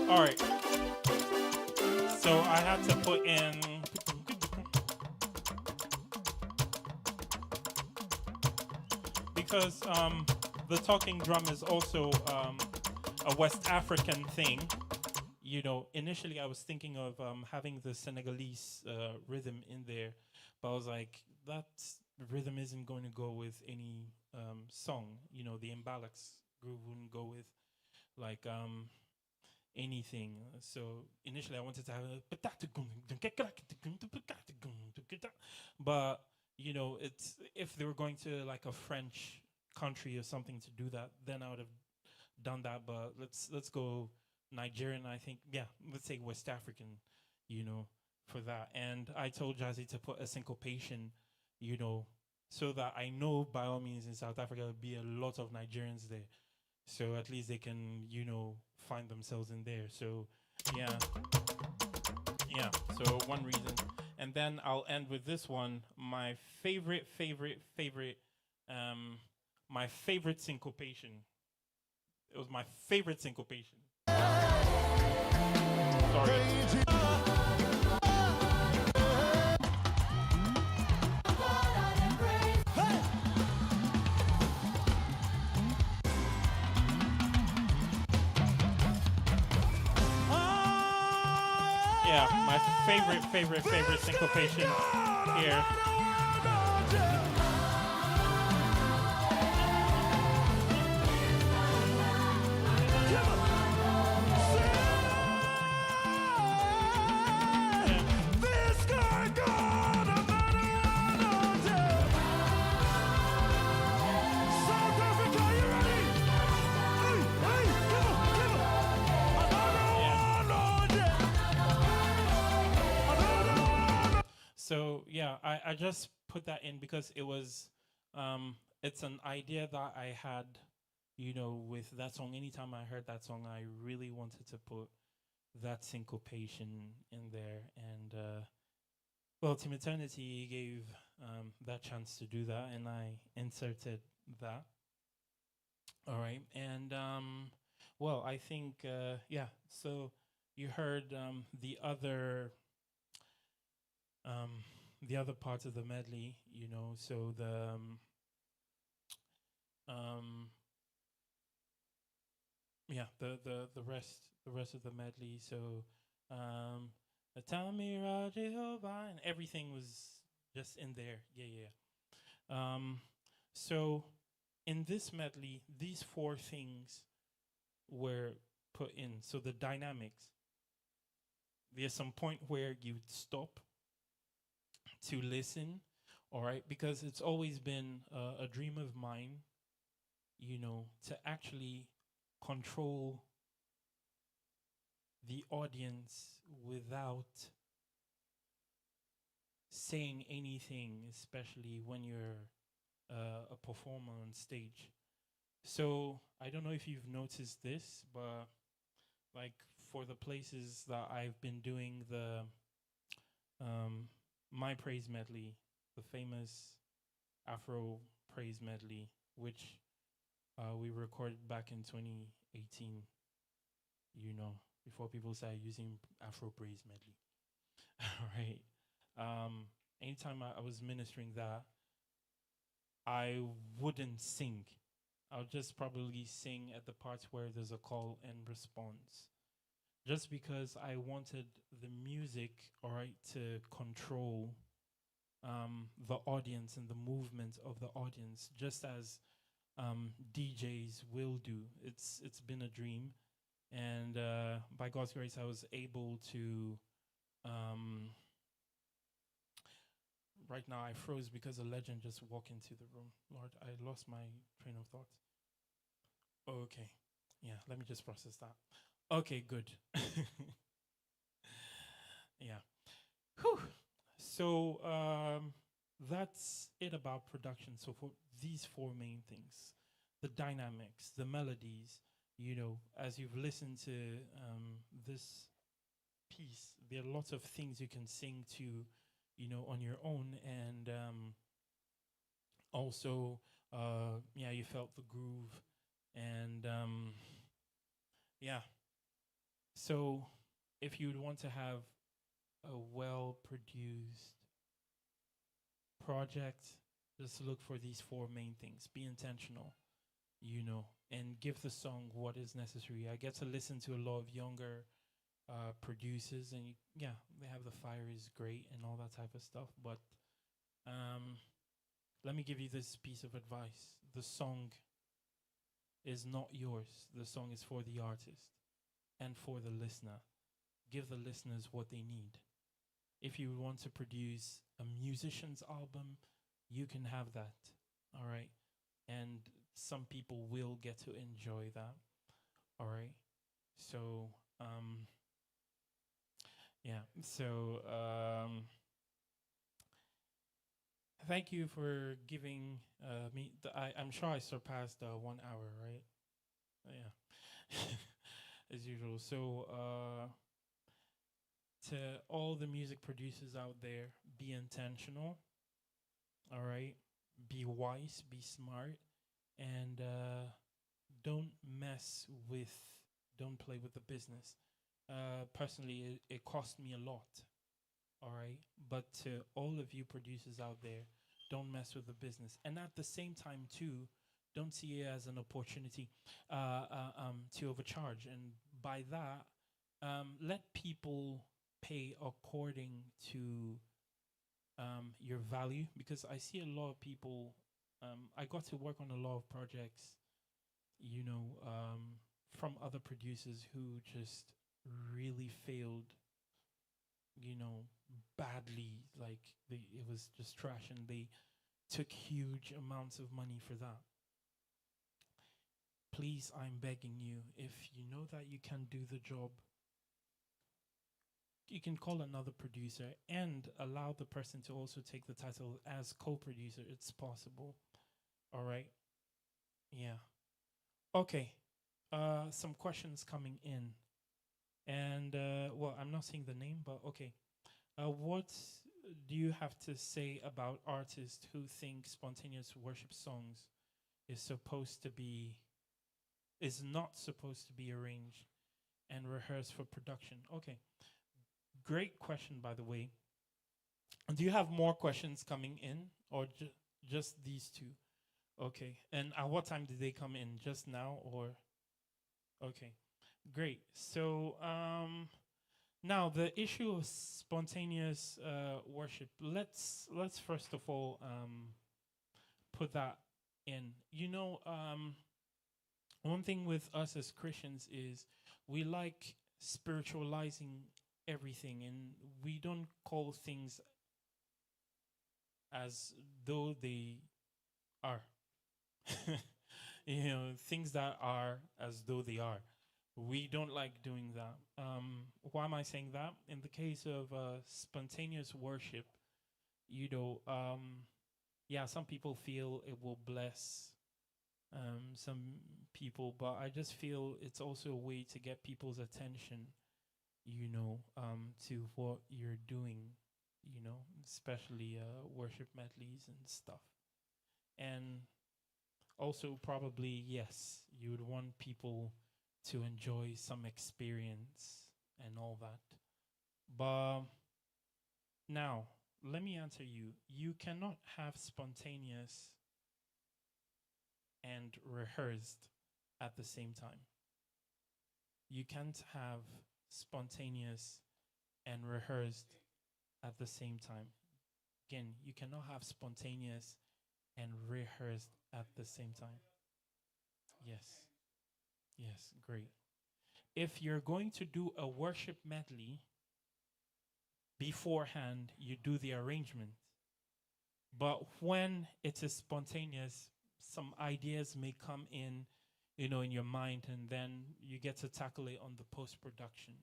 All right. So I had to put in because the talking drum is also a West African thing. You know, initially I was thinking of having the Senegalese rhythm in there, but I was like, that rhythm isn't going to go with any song. You know, the Mbalax groove wouldn't go with like anything. So initially I wanted to have but you know, it's if they were going to like a French country or something to do that, then I would have done that. But let's go Nigerian. I think, yeah, let's say West African, you know, for that. And I told Jazzy to put a syncopation, you know, so that I know by all means in South Africa there'll be a lot of Nigerians there. So at least they can, you know, find themselves in there. So yeah. Yeah. So one reason. And then I'll end with this one. My favorite my favorite syncopation. It was my favorite syncopation. Sorry. Yeah, my favorite syncopation here. So yeah, I just put that in because it was, it's an idea that I had, you know, with that song. Anytime I heard that song, I really wanted to put that syncopation in there. And well, Team Eternity gave that chance to do that, and I inserted that. All right, and well, I think yeah. So you heard the other parts of the medley, you know, so yeah, the rest of the medley. So Tamira Jehovah and everything was just in there. Yeah. So in this medley, these four things were put in. So the dynamics. There's some point where you stop to listen, all right, because it's always been a dream of mine, you know, to actually control the audience without saying anything, especially when you're a performer on stage. So I don't know if you've noticed this, but like for the places that I've been doing the My Praise medley, the famous Afro Praise medley, which we recorded back in 2018, you know, before people started using Afro Praise medley. All right. Anytime I was ministering that, I wouldn't sing. I'll just probably sing at the parts where there's a call and response. Just because I wanted the music, all right, to control the audience and the movement of the audience, just as DJs will do. It's been a dream, and by God's grace, I was able to. Right now, I froze because a legend just walked into the room. Lord, I lost my train of thought. Okay, yeah, let me just process that. Okay, good. Yeah. Whew. So that's it about production. So for these four main things, the dynamics, the melodies, as you've listened to this piece, there are lots of things you can sing to, on your own, and also, yeah, you felt the groove, and yeah. So, if you'd want to have a well-produced project, just look for these four main things. Be intentional, and give the song what is necessary. I get to listen to a lot of younger producers, and yeah, they have the fire is great and all that type of stuff. But let me give you this piece of advice: the song is not yours. The song is for the artist and for the listener. Give the listeners what they need. If you want to produce a musician's album, you can have that. All right. And some people will get to enjoy that. All right. So, yeah. So, thank you for giving me. I'm sure I surpassed 1 hour, right? Yeah. As usual. So, to all the music producers out there, be intentional. All right. Be wise, be smart, and don't don't play with the business. Personally, it cost me a lot. All right. But to all of you producers out there, don't mess with the business. And at the same time, too, don't see it as an opportunity to overcharge. And by that, let people pay according to your value, because I see a lot of people. I got to work on a lot of projects, from other producers who just really failed, badly. Like it was just trash, and they took huge amounts of money for that. Please, I'm begging you, if you know that you can do the job, you can call another producer and allow the person to also take the title as co-producer. It's possible. All right. Yeah. Okay. Some questions coming in. And, well, I'm not saying the name, but okay. What do you have to say about artists who think spontaneous worship songs is not supposed to be arranged and rehearsed for production? Okay. Great question, by the way. Do you have more questions coming in, or just these two? Okay. And at what time did they come in? Just now, or? Okay. Great. So now the issue of spontaneous worship. Let's first of all put that in. One thing with us as Christians is we like spiritualizing everything, and we don't call things as though they are. Things that are as though they are. We don't like doing that. Why am I saying that? In the case of spontaneous worship, yeah, some people feel it will bless some people, but I just feel it's also a way to get people's attention, to what you're doing, especially worship medleys and stuff. And also, probably, yes, you would want people to enjoy some experience and all that. But now, let me answer you. You cannot have spontaneous and rehearsed at the same time. You can't have spontaneous and rehearsed at the same time. Again, you cannot have spontaneous and rehearsed at the same time. Yes. Yes, great. If you're going to do a worship medley, beforehand, you do the arrangement. But when it is spontaneous, some ideas may come in, in your mind, and then you get to tackle it on the post-production.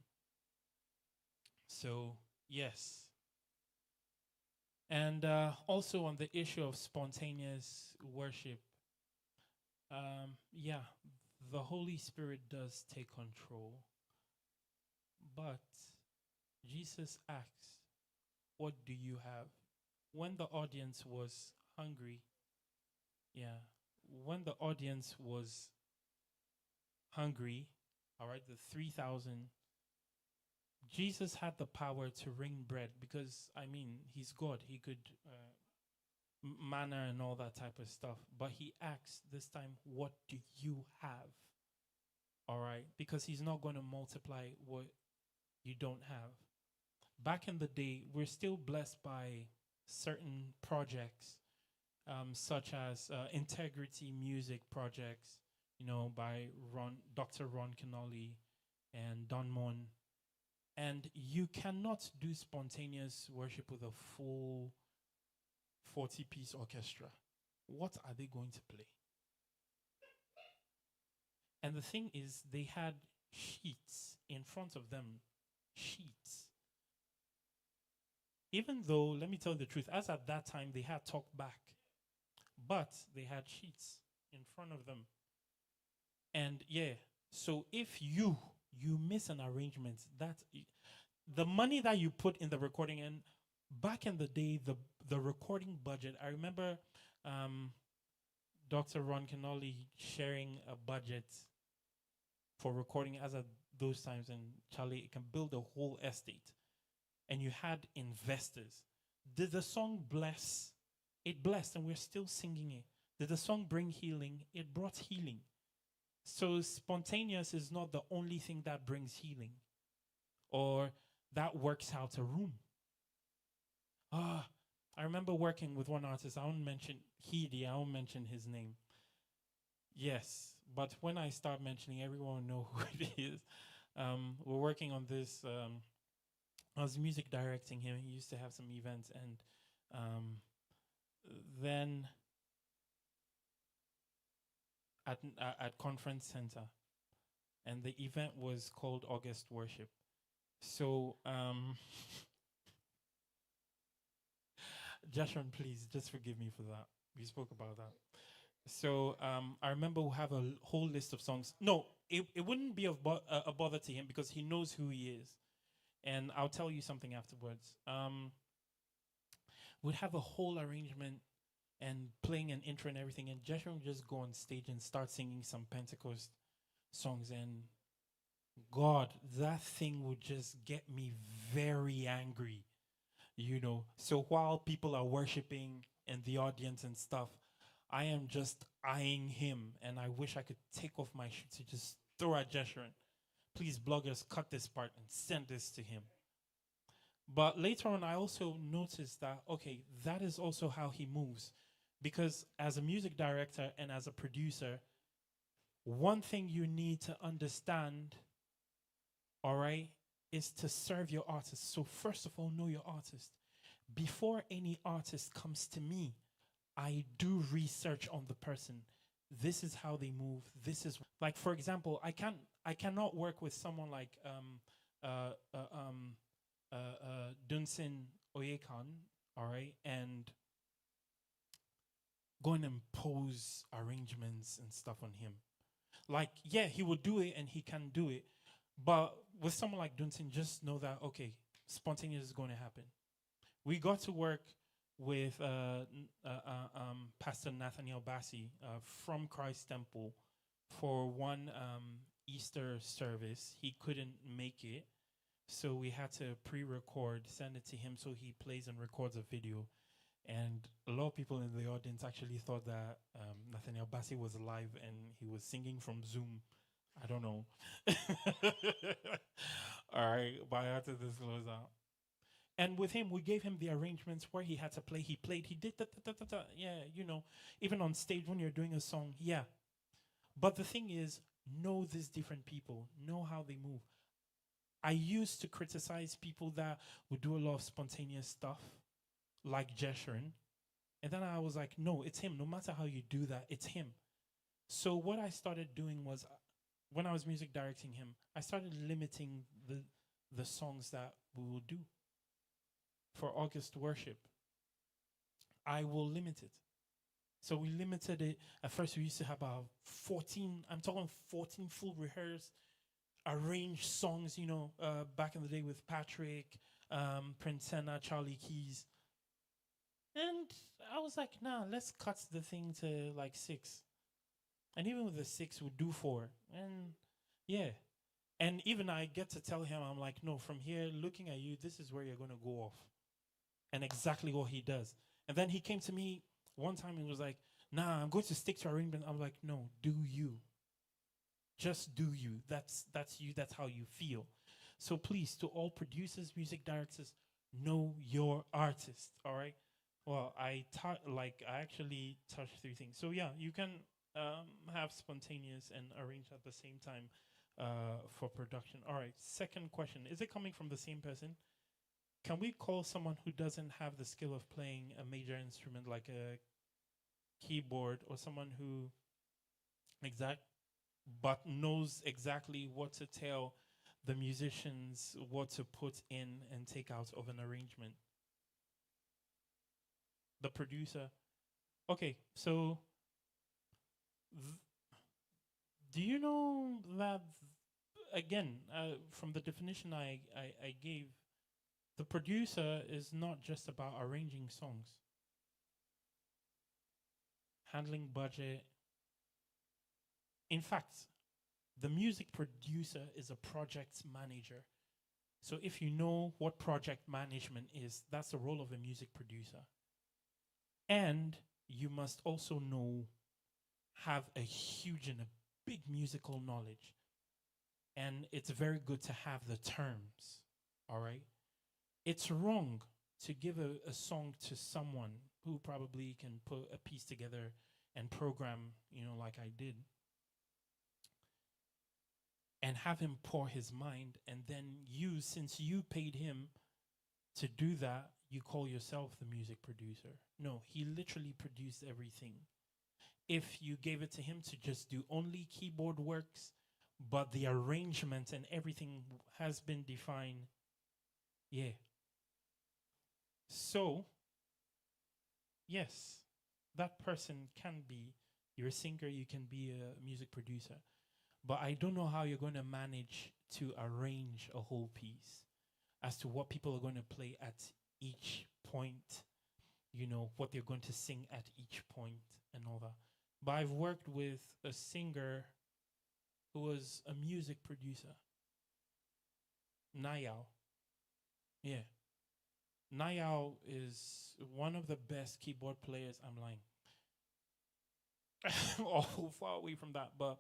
So, yes. And also on the issue of spontaneous worship, yeah, the Holy Spirit does take control, but Jesus asks, "What do you have?" When the audience was hungry, yeah, when the audience was hungry, all right, the 3,000, Jesus had the power to rain bread because, I mean, he's God. He could manna and all that type of stuff. But he asks this time, "What do you have?" All right, because he's not going to multiply what you don't have. Back in the day, we're still blessed by certain projects, such as Integrity Music projects, by Dr. Ron Canoli and Don Mon. And you cannot do spontaneous worship with a full 40-piece orchestra. What are they going to play? And the thing is, they had sheets in front of them. Sheets. Even though, let me tell you the truth, as at that time, they had talk back. But they had sheets in front of them. And yeah, so if you miss an arrangement, the money that you put in the recording, and back in the day, the recording budget, I remember Dr. Ron Canoli sharing a budget for recording as at those times, and Charlie, it can build a whole estate. And you had investors. Did the song bless? It blessed, and we're still singing it. Did the song bring healing? It brought healing. So spontaneous is not the only thing that brings healing or that works out a room. I remember working with one artist. I won't mention I won't mention his name. Yes, but when I start mentioning, everyone will know who it is. We're working on this. I was music directing him. He used to have some events, and then at Conference Center, and the event was called August Worship. So, Joshua, please just forgive me for that. We spoke about that. So I remember we have a whole list of songs. No, it wouldn't be a bother to him because he knows who he is. And I'll tell you something afterwards. We'd have a whole arrangement and playing an intro and everything. And Joshua would just go on stage and start singing some Pentecost songs. And God, that thing would just get me very angry, So while people are worshiping in the audience and stuff, I am just eyeing him. And I wish I could take off my shoes to just throw at Joshua. Please, bloggers, cut this part and send this to him. But later on, I also noticed that, okay, that is also how he moves. Because as a music director and as a producer, one thing you need to understand, all right, is to serve your artist. So first of all, know your artist. Before any artist comes to me, I do research on the person. This is how they move. This is, like, for example, I cannot work with someone like Dunsin Oyekan, all right, and go and impose arrangements and stuff on him. Like, yeah, he would do it and he can do it, but with someone like Dunsin, just know that, okay, spontaneous is going to happen. We got to work with Pastor Nathaniel Bassi from Christ Temple for one Easter service. He couldn't make it, so we had to pre-record, send it to him so he plays and records a video. And a lot of people in the audience actually thought that Nathaniel Bassi was live and he was singing from Zoom. I don't know. All right, but I had to disclose that. And with him, we gave him the arrangements where he had to play. He played, he did da. Yeah, even on stage when you're doing a song, yeah. But the thing is, know these different people, know how they move. I used to criticize people that would do a lot of spontaneous stuff, like Jeshurun. And then I was like, no, it's him. No matter how you do that, it's him. So what I started doing was, when I was music directing him, I started limiting the songs that we will do for August worship. I will limit it. So we limited it. At first, we used to have about 14, I'm talking 14 full rehearsed, arranged songs, back in the day with Patrick, Prince Senna, Charlie Keys. And I was like, nah, let's cut the thing to like 6. And even with the 6, we'll do 4. And yeah. And even I get to tell him, I'm like, no, from here, looking at you, this is where you're going to go off. And exactly what he does. And then he came to me one time and was like, nah, I'm going to stick to arrangement. I'm like, no, do you. Just do you. That's you. That's how you feel. So please, to all producers, music directors, know your artist, all right? Well, I actually touched 3 things. So yeah, you can have spontaneous and arrange at the same time for production. All right, second question. Is it coming from the same person? Can we call someone who doesn't have the skill of playing a major instrument like a keyboard, or someone who but knows exactly what to tell the musicians what to put in and take out of an arrangement? The producer. Okay, so do you know that, again, from the definition I gave, the producer is not just about arranging songs, handling budget. In fact, the music producer is a project manager. So if you know what project management is, that's the role of a music producer. And you must also have a huge and a big musical knowledge. And it's very good to have the terms, all right? It's wrong to give a song to someone who probably can put a piece together and program, like I did, and have him pour his mind, and then you, since you paid him to do that, you call yourself the music producer. No, he literally produced everything. If you gave it to him to just do only keyboard works, but the arrangement and everything has been defined, yeah. So, yes, that person can be your singer, you can be a music producer. But I don't know how you're going to manage to arrange a whole piece as to what people are going to play at each point, what they're going to sing at each point and all that. But I've worked with a singer who was a music producer, Nayao. Yeah. Nayao is one of the best keyboard players. I'm lying. All far away from that, but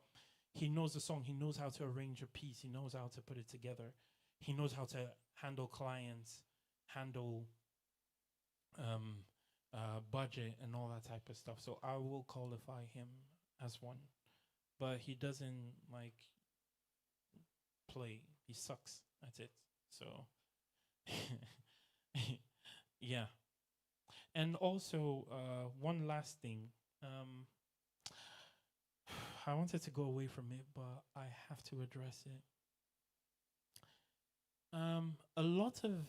he knows the song. He knows how to arrange a piece. He knows how to put it together. He knows how to handle clients, handle budget and all that type of stuff. So I will qualify him as one. But he doesn't play. He sucks at it. So yeah. And also one last thing. I wanted to go away from it, but I have to address it. A lot of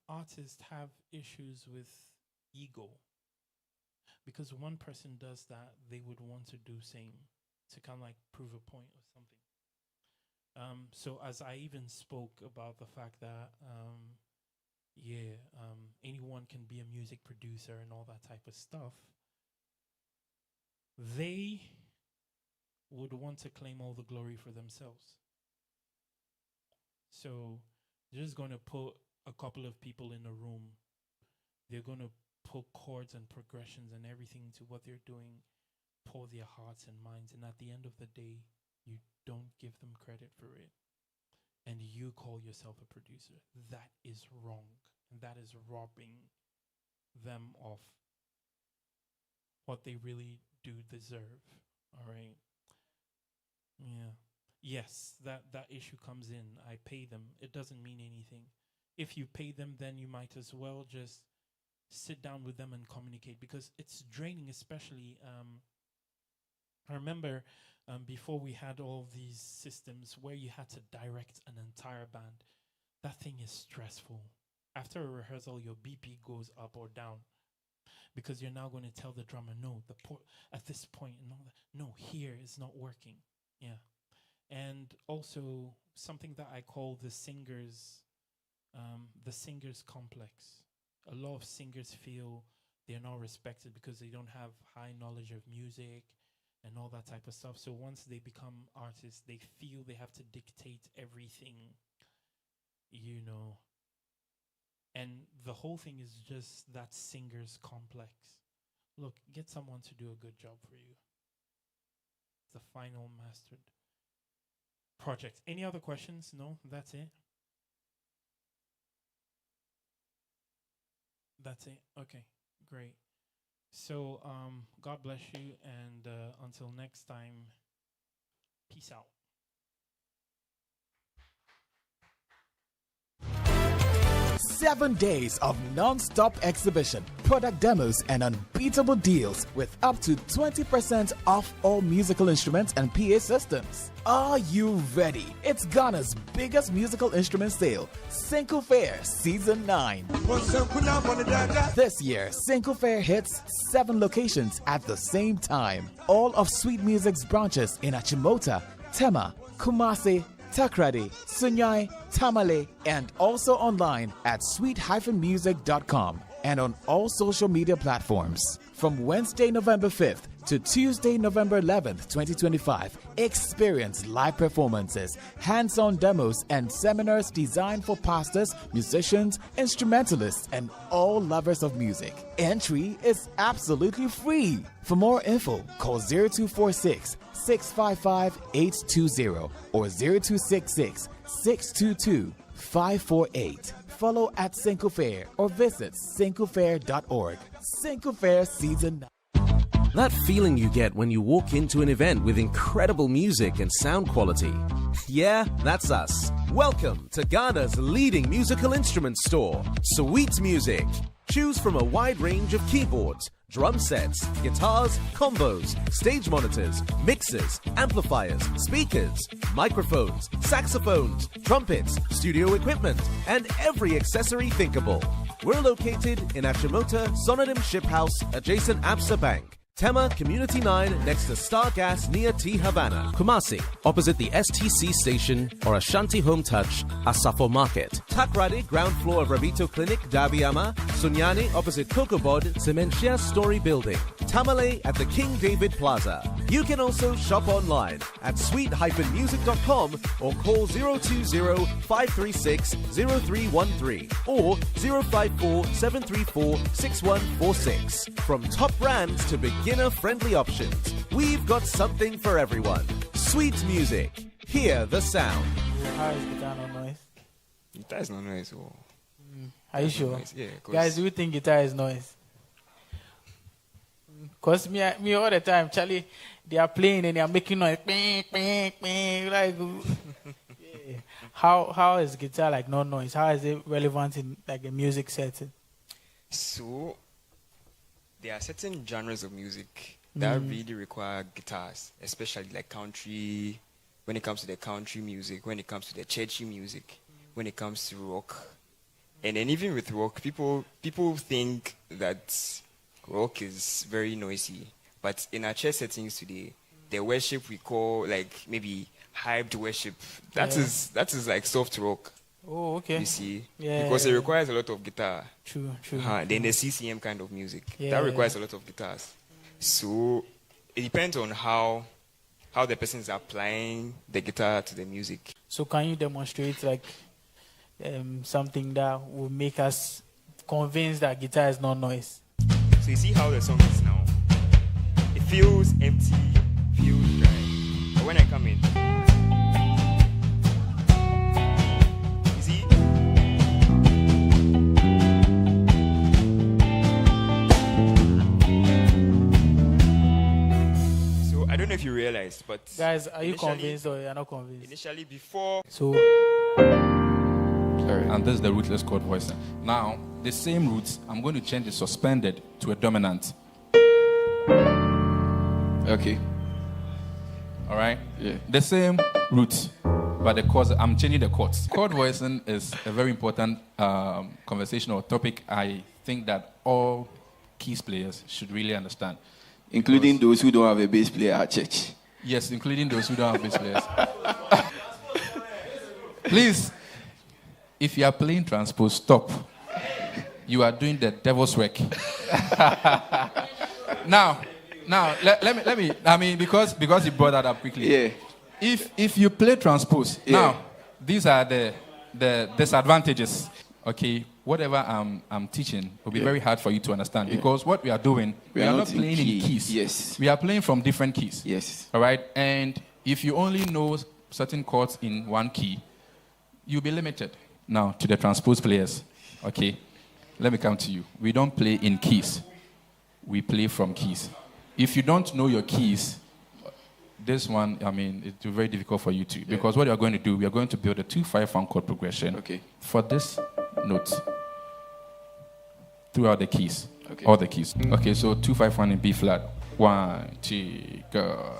artists have issues with ego, because one person does that, they would want to do same to kind of prove a point or something. So as I even spoke about the fact that anyone can be a music producer and all that type of stuff, they would want to claim all the glory for themselves. So they're just going to put a couple of people in a room. They're going to put chords and progressions and everything to what they're doing, pour their hearts and minds, and at the end of the day, you don't give them credit for it. And you call yourself a producer. That is wrong. And that is robbing them of what they really do deserve. All right. Yeah. Yes, that issue comes in. I pay them. It doesn't mean anything. If you pay them, then you might as well just sit down with them and communicate, because it's draining, especially I remember before we had all these systems where you had to direct an entire band. That thing is stressful. After a rehearsal, your BP goes up or down because you're now going to tell the drummer, no, at this point, no, here is not working. Yeah. And also something that I call the singer's complex. A lot of singers feel they're not respected because they don't have high knowledge of music and all that type of stuff. So once they become artists, they feel they have to dictate everything, And the whole thing is just that singer's complex. Look, get someone to do a good job for you. It's a final mastered project. Any other questions? No, that's it. That's it. Okay, great. So, God bless you, and until next time, peace out. 7 days of non-stop exhibition, product demos, and unbeatable deals with up to 20% off all musical instruments and PA systems. Are you ready? It's Ghana's biggest musical instrument sale, Senku Fair Season 9. This year, Senku Fair hits 7 locations at the same time. All of Sweet Music's branches in ACHIMOTA, Tema, Kumasi, Takrady, Sunyai, Tamale, and also online at sweet-music.com and on all social media platforms. From Wednesday, November 5th to Tuesday, November 11th, 2025, experience live performances, hands-on demos, and seminars designed for pastors, musicians, instrumentalists, and all lovers of music. Entry is absolutely free. For more info, call 0246 655 820 or 0266 622 548. Follow at Senku Fair or visit senkufair.org. Senku Fair Season 9. That feeling you get when you walk into an event with incredible music and sound quality. Yeah, that's us. Welcome to Ghana's leading musical instrument store, Sweet Music. Choose from a wide range of keyboards, drum sets, guitars, combos, stage monitors, mixers, amplifiers, speakers, microphones, saxophones, trumpets, studio equipment, and every accessory thinkable. We're located in Achimota, Sonodim Ship House, adjacent Absa Bank. Tema Community 9 next to Star Gas near T Havana. Kumasi opposite the STC station or Ashanti Home Touch, Asafo Market. Takrady ground floor of Rabito Clinic, Dabiama. Sunyani opposite Kokobod, Cementia Story Building. Tamale at the King David Plaza. You can also shop online at sweet-music.com or call 020-536-0313 or 054-734-6146. From top brands to beginner-friendly options, we've got something for everyone. Sweet Music. Hear the sound. How is guitar no noise? Guitar is no noise. Oh. Are you sure? Noise. Yeah, guys, do you think guitar is noise? Because me all the time, Charlie, they are playing and they are making noise. Like, yeah. How is guitar like no noise? How is it relevant in like a music setting? So, there are certain genres of music that really require guitars, especially like country, when it comes to the country music, when it comes to the churchy music, when it comes to rock. And then even with rock, people think that rock is very noisy. But in our church settings today, the worship we call like maybe hyped worship, that is like soft rock. Oh, okay. You see? Yeah. Because it requires a lot of guitar. True. Then the CCM kind of music. That requires a lot of guitars. So it depends on how the person is applying the guitar to the music. So can you demonstrate like something that will make us convinced that guitar is not noise? So you see how the song is now? It feels empty, feels dry. But when I come in, you see? So I don't know if you realized, but guys, are you convinced or you are not convinced? Initially, before. So. And this is the rootless chord voicing. Now, the same roots, I'm going to change the suspended to a dominant. Okay. All right? Yeah. The same roots, but the chords, I'm changing the chords. Chord voicing is a very important conversation or topic I think that all keys players should really understand. Including those who don't have a bass player at church. Yes, including those who don't have bass players. Please, if you are playing transpose, stop. You are doing the devil's work. Now, let me. I mean, because you brought that up quickly. Yeah. If you play transpose, Yeah. now these are the disadvantages. Okay, whatever I'm teaching will be very hard for you to understand because what we are doing, we are not playing in keys. Yes. We are playing from different keys. Yes. All right, and if you only know certain chords in one key, you'll be limited. Now to the transpose players, okay. Let me come to you. We don't play in keys. We play from keys. If you don't know your keys, this one, I mean, it's very difficult for you to. Because what you're going to do, we are going to build a 2-5-1 chord progression for this note throughout the keys. Okay. All the keys. Okay, so 2-5-1 in B flat. 1, 2, go.